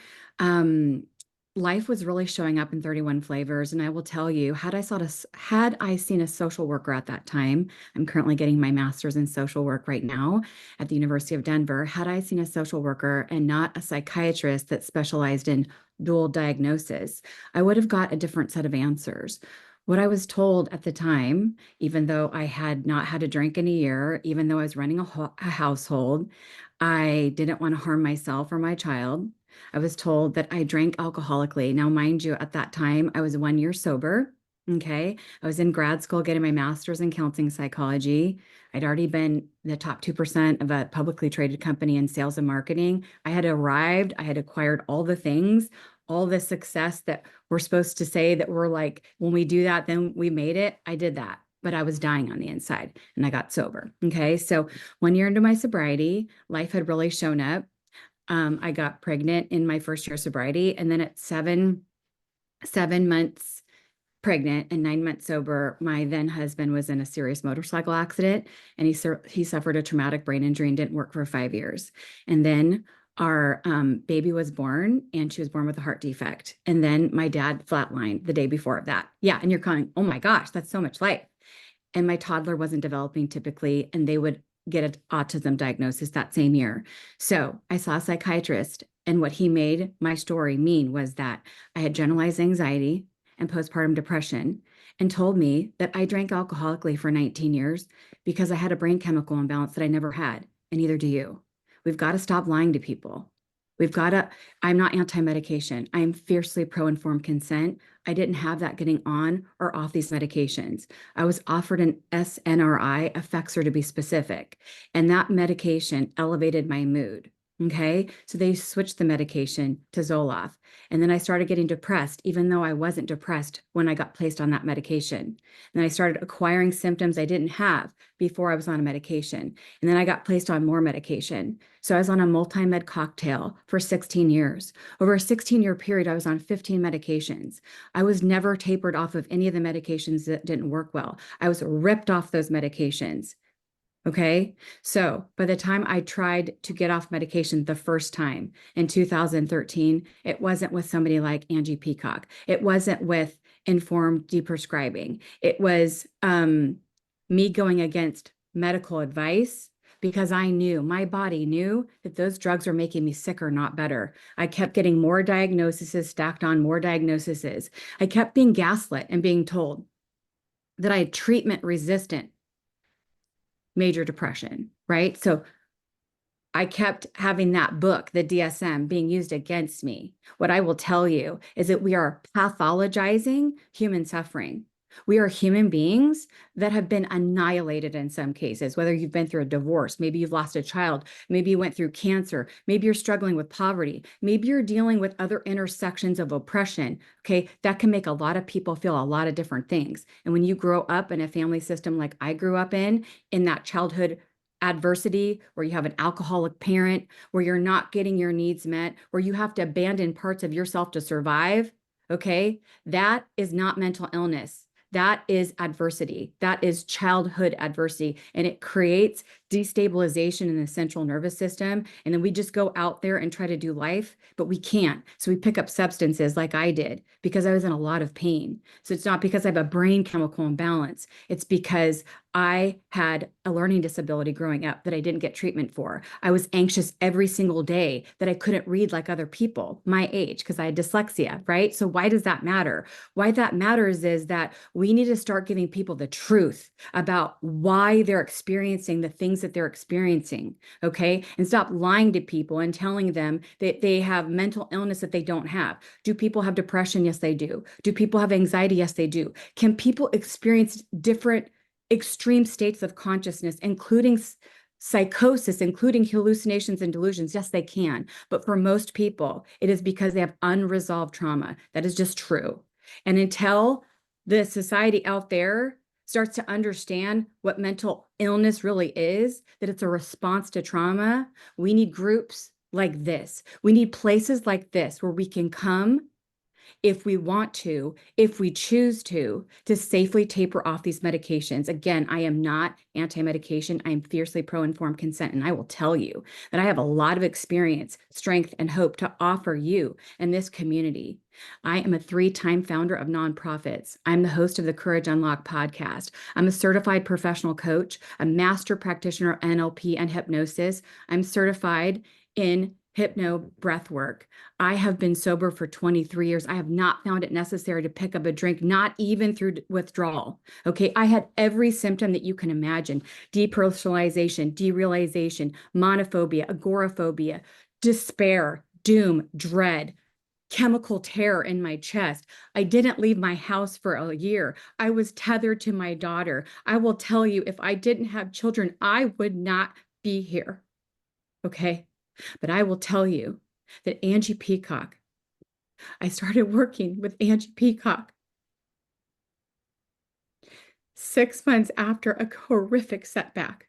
Speaker 8: Life was really showing up in 31 flavors. And I will tell you, had I seen a social worker at that time, I'm currently getting my master's in social work right now at the University of Denver. Had I seen a social worker and not a psychiatrist that specialized in dual diagnosis, I would have got a different set of answers. What I was told at the time, even though I had not had a drink in a year, even though I was running a household, I didn't want to harm myself or my child. I was told that I drank alcoholically. Now, mind you, at that time, I was 1 year sober. Okay. I was in grad school getting my master's in counseling psychology. I'd already been the top 2% of a publicly traded company in sales and marketing. I had arrived, I had acquired all the things, all the success that we're supposed to say that we're like, when we do that, then we made it. I did that, but I was dying on the inside and I got sober. Okay. So 1 year into my sobriety, life had really shown up. I got pregnant in my first year of sobriety. And then at seven months pregnant and 9 months sober, my then husband was in a serious motorcycle accident and he suffered a traumatic brain injury and didn't work for 5 years. And then our baby was born and she was born with a heart defect. And then my dad flatlined the day before that. Yeah. And you're going, oh my gosh, that's so much life. And my toddler wasn't developing typically, and they would get an autism diagnosis that same year. So I saw a psychiatrist, and what he made my story mean was that I had generalized anxiety and postpartum depression, and told me that I drank alcoholically for 19 years because I had a brain chemical imbalance that I never had, and neither do you. We've got to stop lying to people. I'm not anti-medication. I am fiercely pro-informed consent. I didn't have that getting on or off these medications. I was offered an SNRI, Effexor to be specific, and that medication elevated my mood. Okay, so they switched the medication to Zoloft. And then I started getting depressed, even though I wasn't depressed when I got placed on that medication. And then I started acquiring symptoms I didn't have before I was on a medication. And then I got placed on more medication. So I was on a multi-med cocktail for 16 years. Over a 16-year period, I was on 15 medications. I was never tapered off of any of the medications that didn't work well. I was ripped off those medications. Okay, so by the time I tried to get off medication the first time in 2013, it wasn't with somebody like Angie Peacock. It wasn't with informed deprescribing. It was me going against medical advice because I knew, my body knew that those drugs were making me sicker, not better. I kept getting more diagnoses stacked on more diagnoses. I kept being gaslit and being told that I had treatment-resistant major depression, right? So I kept having that book, the DSM, being used against me. What I will tell you is that we are pathologizing human suffering. We are human beings that have been annihilated in some cases, whether you've been through a divorce, maybe you've lost a child, maybe you went through cancer, maybe you're struggling with poverty, maybe you're dealing with other intersections of oppression, okay? That can make a lot of people feel a lot of different things. And when you grow up in a family system like I grew up in that childhood adversity, where you have an alcoholic parent, where you're not getting your needs met, where you have to abandon parts of yourself to survive, okay? That is not mental illness. That is adversity. That is childhood adversity. And it creates destabilization in the central nervous system. And then we just go out there and try to do life, but we can't. So we pick up substances like I did because I was in a lot of pain. So it's not because I have a brain chemical imbalance. It's because I had a learning disability growing up that I didn't get treatment for. I was anxious every single day that I couldn't read like other people my age because I had dyslexia, right? So why does that matter? Why that matters is that we need to start giving people the truth about why they're experiencing the things that they're experiencing, okay? And stop lying to people and telling them that they have mental illness that they don't have. Do people have depression? Yes, they do. Do people have anxiety? Yes, they do. Can people experience different extreme states of consciousness, including psychosis, including hallucinations and delusions? Yes, they can. But for most people, it is because they have unresolved trauma. That is just true. And until the society out there starts to understand what mental illness really is, that it's a response to trauma, we need groups like this. We need places like this where we can come if we want to, if we choose to safely taper off these medications. Again, I am not anti-medication. I am fiercely pro-informed consent. And I will tell you that I have a lot of experience, strength, and hope to offer you and this community. I am a 3-time founder of nonprofits. I'm the host of the Courage Unlocked podcast. I'm a certified professional coach, a master practitioner of NLP and hypnosis. I'm certified in hypno breath work. I have been sober for 23 years. I have not found it necessary to pick up a drink, not even through withdrawal. Okay. I had every symptom that you can imagine: depersonalization, derealization, monophobia, agoraphobia, despair, doom, dread, chemical terror in my chest. I didn't leave my house for a year. I was tethered to my daughter. I will tell you, if I didn't have children, I would not be here. Okay. But I will tell you that Angie Peacock, I started working with Angie Peacock 6 months after a horrific setback.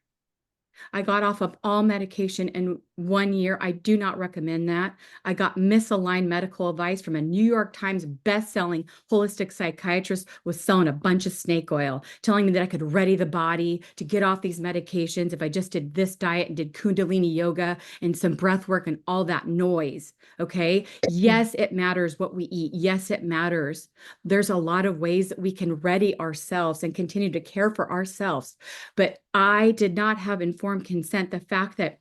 Speaker 8: I got off of all medication in 1 year. I do not recommend that. I got misaligned medical advice from a New York Times best-selling holistic psychiatrist, was selling a bunch of snake oil, telling me that I could ready the body to get off these medications if I just did this diet and did Kundalini yoga and some breath work and all that noise. Okay. Yes, it matters what we eat. Yes, it matters. There's a lot of ways that we can ready ourselves and continue to care for ourselves. But I did not have informed consent. The fact that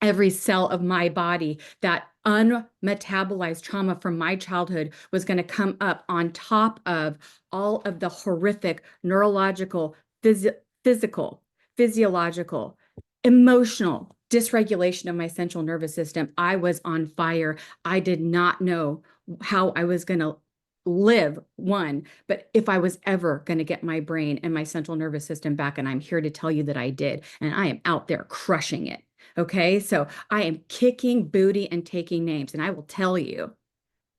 Speaker 8: every cell of my body, that unmetabolized trauma from my childhood, was going to come up on top of all of the horrific neurological, physical, physiological, emotional dysregulation of my central nervous system. I was on fire. I did not know how I was going to live, one, but if I was ever going to get my brain and my central nervous system back. And I'm here to tell you that I did. And I am out there crushing it. Okay. So I am kicking booty and taking names. And I will tell you,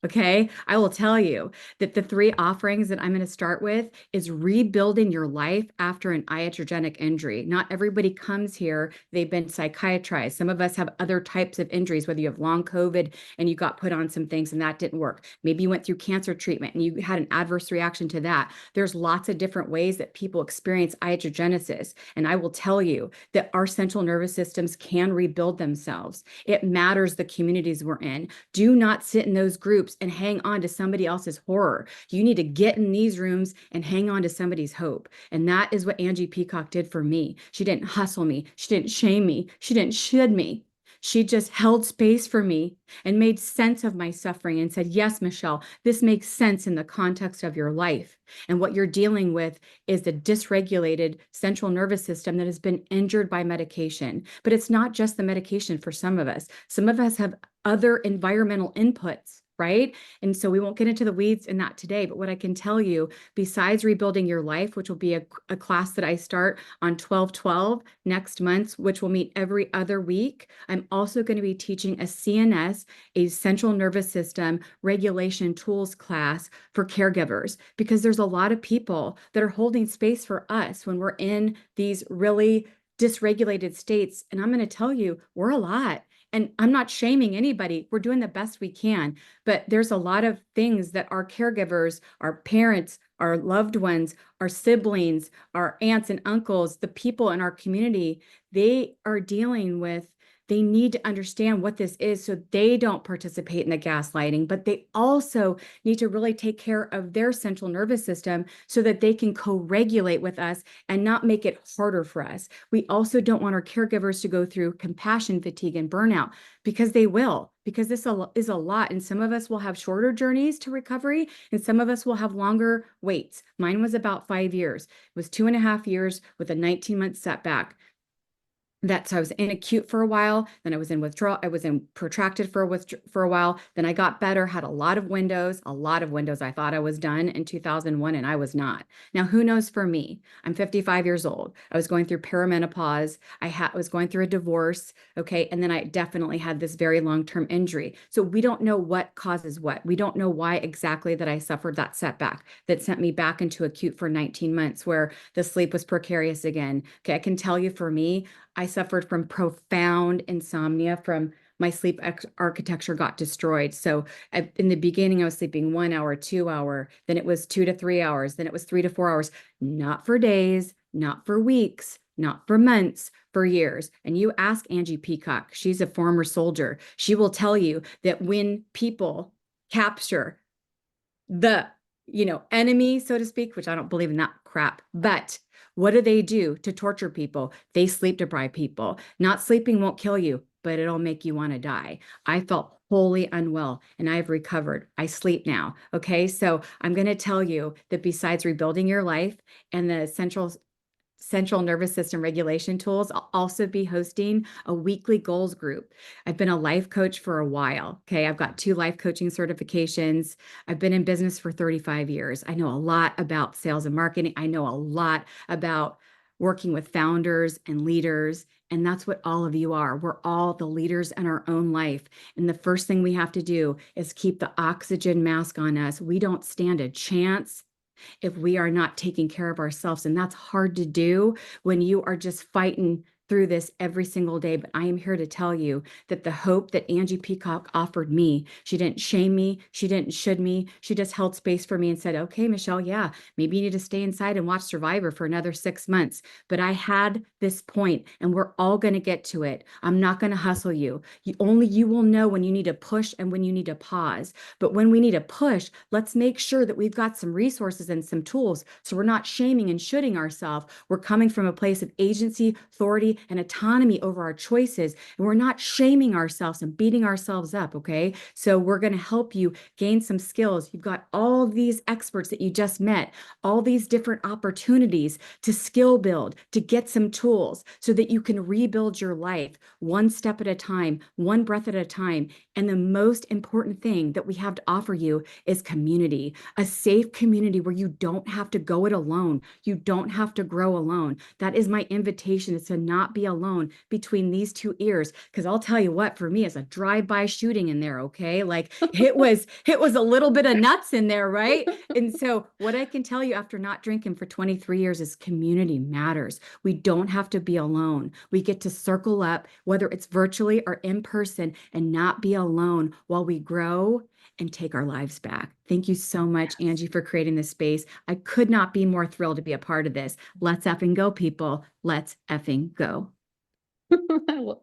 Speaker 8: okay, I will tell you that the 3 offerings that I'm going to start with is rebuilding your life after an iatrogenic injury. Not everybody comes here, they've been psychiatrized. Some of us have other types of injuries, whether you have long COVID and you got put on some things and that didn't work. Maybe you went through cancer treatment and you had an adverse reaction to that. There's lots of different ways that people experience iatrogenesis. And I will tell you that our central nervous systems can rebuild themselves. It matters the communities we're in. Do not sit in those groups and hang on to somebody else's horror. You need to get in these rooms and hang on to somebody's hope. And that is what Angie Peacock did for me. She didn't hustle me. She didn't shame me. She didn't should me. She just held space for me and made sense of my suffering and said, yes, Michelle, this makes sense in the context of your life. And what you're dealing with is the dysregulated central nervous system that has been injured by medication. But it's not just the medication for some of us. Some of us have other environmental inputs, right? And so we won't get into the weeds in that today, but what I can tell you, besides rebuilding your life, which will be a class that I start on 12/12 next month, which will meet every other week, I'm also going to be teaching a CNS, a central nervous system regulation tools class for caregivers, because there's a lot of people that are holding space for us when we're in these really dysregulated states. And I'm going to tell you, we're a lot. And I'm not shaming anybody. We're doing the best we can. But there's a lot of things that our caregivers, our parents, our loved ones, our siblings, our aunts and uncles, the people in our community, they are dealing with. They need to understand what this is so they don't participate in the gaslighting, but they also need to really take care of their central nervous system so that they can co-regulate with us and not make it harder for us. We also don't want our caregivers to go through compassion fatigue and burnout, because they will, because this is a lot. And some of us will have shorter journeys to recovery and some of us will have longer waits. Mine was about 5 years. It was 2.5 years with a 19-month setback. So I was in acute for a while, then I was in withdrawal, I was in protracted for a while, then I got better, had a lot of windows. I thought I was done in 2001 and I was not. Now, who knows for me? I'm 55 years old. I was going through perimenopause. I was going through a divorce, okay? And then I definitely had this very long-term injury. So we don't know what causes what. We don't know why exactly that I suffered that setback that sent me back into acute for 19 months where the sleep was precarious again. Okay, I can tell you for me, I suffered from profound insomnia from my sleep architecture got destroyed. So in the beginning, I was sleeping 1 hour, 2 hour, then it was 2 to 3 hours, then it was 3 to 4 hours, not for days, not for weeks, not for months, for years. And you ask Angie Peacock, she's a former soldier. She will tell you that when people capture the, enemy, so to speak, which I don't believe in that crap, but what do they do to torture people? They sleep deprive people. Not sleeping won't kill you, but it'll make you want to die. I felt wholly unwell and I've recovered. I sleep now. Okay. So I'm going to tell you that besides rebuilding your life and the central nervous system regulation tools, I'll also be hosting a weekly goals group. I've been a life coach for a while. Okay. I've got 2 life coaching certifications. I've been in business for 35 years. I know a lot about sales and marketing. I know a lot about working with founders and leaders. And that's what all of you are. We're all the leaders in our own life. And the first thing we have to do is keep the oxygen mask on us. We don't stand a chance if we are not taking care of ourselves. And that's hard to do when you are just fighting through this every single day. But I am here to tell you that the hope that Angie Peacock offered me, she didn't shame me. She didn't should me. She just held space for me and said, okay, Michelle, yeah, maybe you need to stay inside and watch Survivor for another 6 months. But I had this point and we're all going to get to it. I'm not going to hustle you. You will know when you need to push and when you need to pause. But when we need to push, let's make sure that we've got some resources and some tools. So we're not shaming and shooting ourselves. We're coming from a place of agency, authority, and autonomy over our choices. And we're not shaming ourselves and beating ourselves up, okay? So we're going to help you gain some skills. You've got all these experts that you just met, all these different opportunities to skill build, to get some tools so that you can rebuild your life one step at a time, one breath at a time. And the most important thing that we have to offer you is community, a safe community where you don't have to go it alone. You don't have to grow alone. That is my invitation, is to not be alone between these 2 ears. Because I'll tell you what, for me, it's a drive-by shooting in there, okay? Like it was a little bit of nuts in there, right? And so what I can tell you after not drinking for 23 years is community matters. We don't have to be alone. We get to circle up, whether it's virtually or in person, and not be alone while we grow and take our lives back. Thank you so much, Angie, for creating this space. I could not be more thrilled to be a part of this. Let's effing go, people. Let's effing go.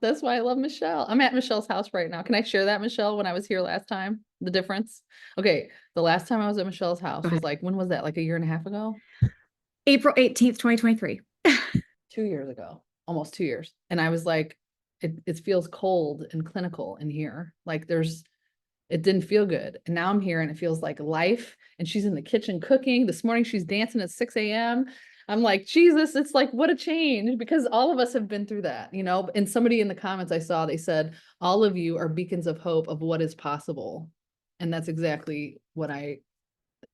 Speaker 1: That's why I love Michelle. I'm at Michelle's house right now. Can I share that, Michelle, when I was here last time? The difference? Okay. The last time I was at Michelle's house was like, when was that? Like a year and a half ago?
Speaker 8: April 18th, 2023.
Speaker 1: 2 years ago, almost 2 years. And I was like, it feels cold and clinical in here. Like it didn't feel good. And now I'm here and it feels like life. And she's in the kitchen cooking. This morning she's dancing at 6 a.m. I'm like, Jesus, it's like, what a change, because all of us have been through that, and somebody in the comments I saw, they said, all of you are beacons of hope of what is possible. And that's exactly what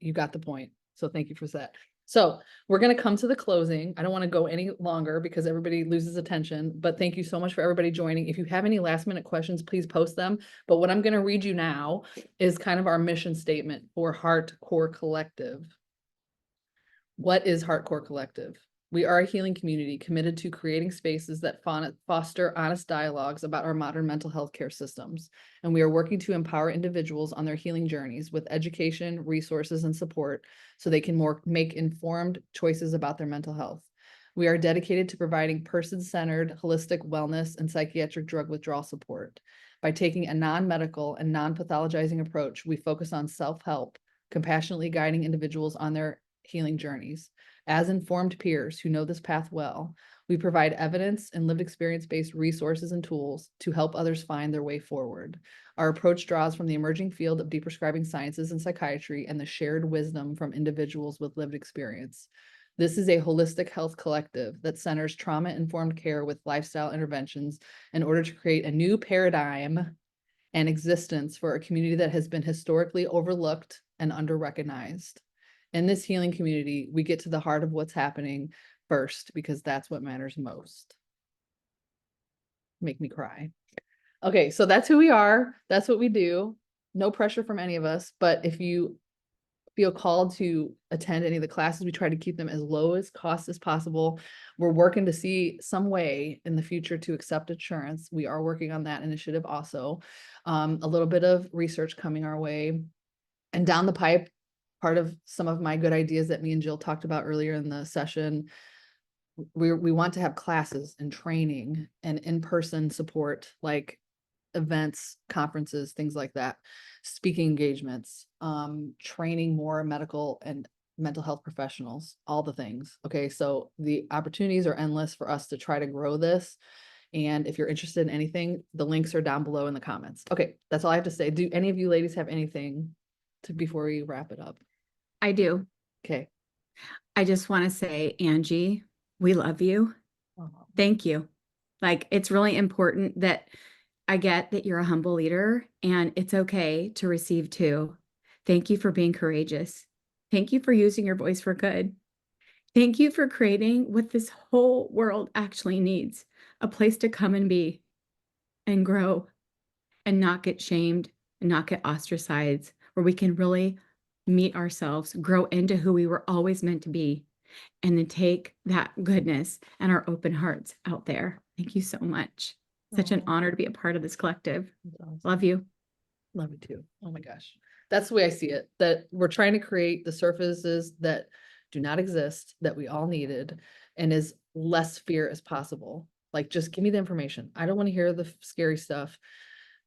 Speaker 1: you got the point. So thank you for that. So we're going to come to the closing. I don't want to go any longer because everybody loses attention, but thank you so much for everybody joining. If you have any last minute questions, please post them. But what I'm going to read you now is kind of our mission statement for HeartCore Collective. What is HeartCore Collective? We are a healing community committed to creating spaces that foster honest dialogues about our modern mental health care systems. And we are working to empower individuals on their healing journeys with education, resources, and support so they can make informed choices about their mental health. We are dedicated to providing person-centered, holistic wellness and psychiatric drug withdrawal support. By taking a non-medical and non-pathologizing approach, we focus on self-help, compassionately guiding individuals on their healing journeys. As informed peers who know this path well, we provide evidence and lived experience-based resources and tools to help others find their way forward. Our approach draws from the emerging field of deprescribing sciences and psychiatry and the shared wisdom from individuals with lived experience. This is a holistic health collective that centers trauma-informed care with lifestyle interventions in order to create a new paradigm and existence for a community that has been historically overlooked and under-recognized. In this healing community, we get to the heart of what's happening first, because that's what matters most. Make me cry. Okay, so that's who we are. That's what we do. No pressure from any of us, but if you feel called to attend any of the classes, we try to keep them as low as cost as possible. We're working to see some way in the future to accept insurance. We are working on that initiative also. A little bit of research coming our way. And down the pipe, part of some of my good ideas that me and Jill talked about earlier in the session, we want to have classes and training and in-person support, like events, conferences, things like that, speaking engagements, training more medical and mental health professionals, all the things. Okay, so the opportunities are endless for us to try to grow this. And if you're interested in anything, the links are down below in the comments. Okay, that's all I have to say. Do any of you ladies have anything before we wrap it up?
Speaker 8: I do.
Speaker 1: Okay.
Speaker 8: I just want to say, Angie, we love you. Thank you. Like, it's really important that I get that you're a humble leader, and it's okay to receive too. Thank you for being courageous. Thank you for using your voice for good. Thank you for creating what this whole world actually needs, a place to come and be and grow and not get shamed and not get ostracized, where we can really meet ourselves, grow into who we were always meant to be, and then take that goodness and our open hearts out there. Thank you so much. Such an honor to be a part of this collective.
Speaker 1: Awesome.
Speaker 8: Love you.
Speaker 1: Love you too. Oh my gosh. That's the way I see it, that we're trying to create the surfaces that do not exist, that we all needed, and as less fear as possible. Like, just give me the information. I don't want to hear the scary stuff.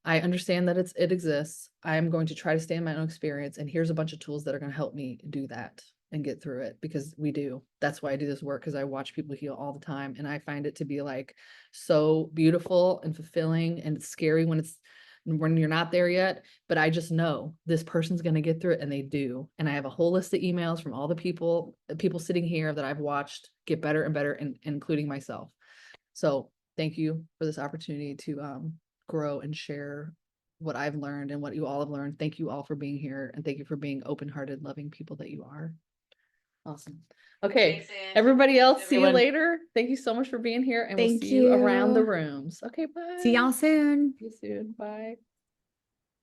Speaker 1: I understand that it exists. I'm going to try to stay in my own experience, and here's a bunch of tools that are going to help me do that and get through it, because we do. That's why I do this work, because I watch people heal all the time, and I find it to be like so beautiful and fulfilling, and it's scary when you're not there yet, but I just know this person's going to get through it, and they do. And I have a whole list of emails from all the people sitting here that I've watched get better and better, and including myself. So thank you for this opportunity to grow and share what I've learned and what you all have learned. Thank you all for being here, and thank you for being open-hearted, loving people that you are. Awesome. Okay,
Speaker 3: Thanks, Ange.
Speaker 1: everybody else, see you
Speaker 3: Everyone.
Speaker 1: later. Thank you so much for being here, and we'll
Speaker 8: Thank
Speaker 1: see you around the
Speaker 8: you.
Speaker 1: rooms. Okay, bye.
Speaker 8: See y'all soon.
Speaker 1: See you soon. Bye.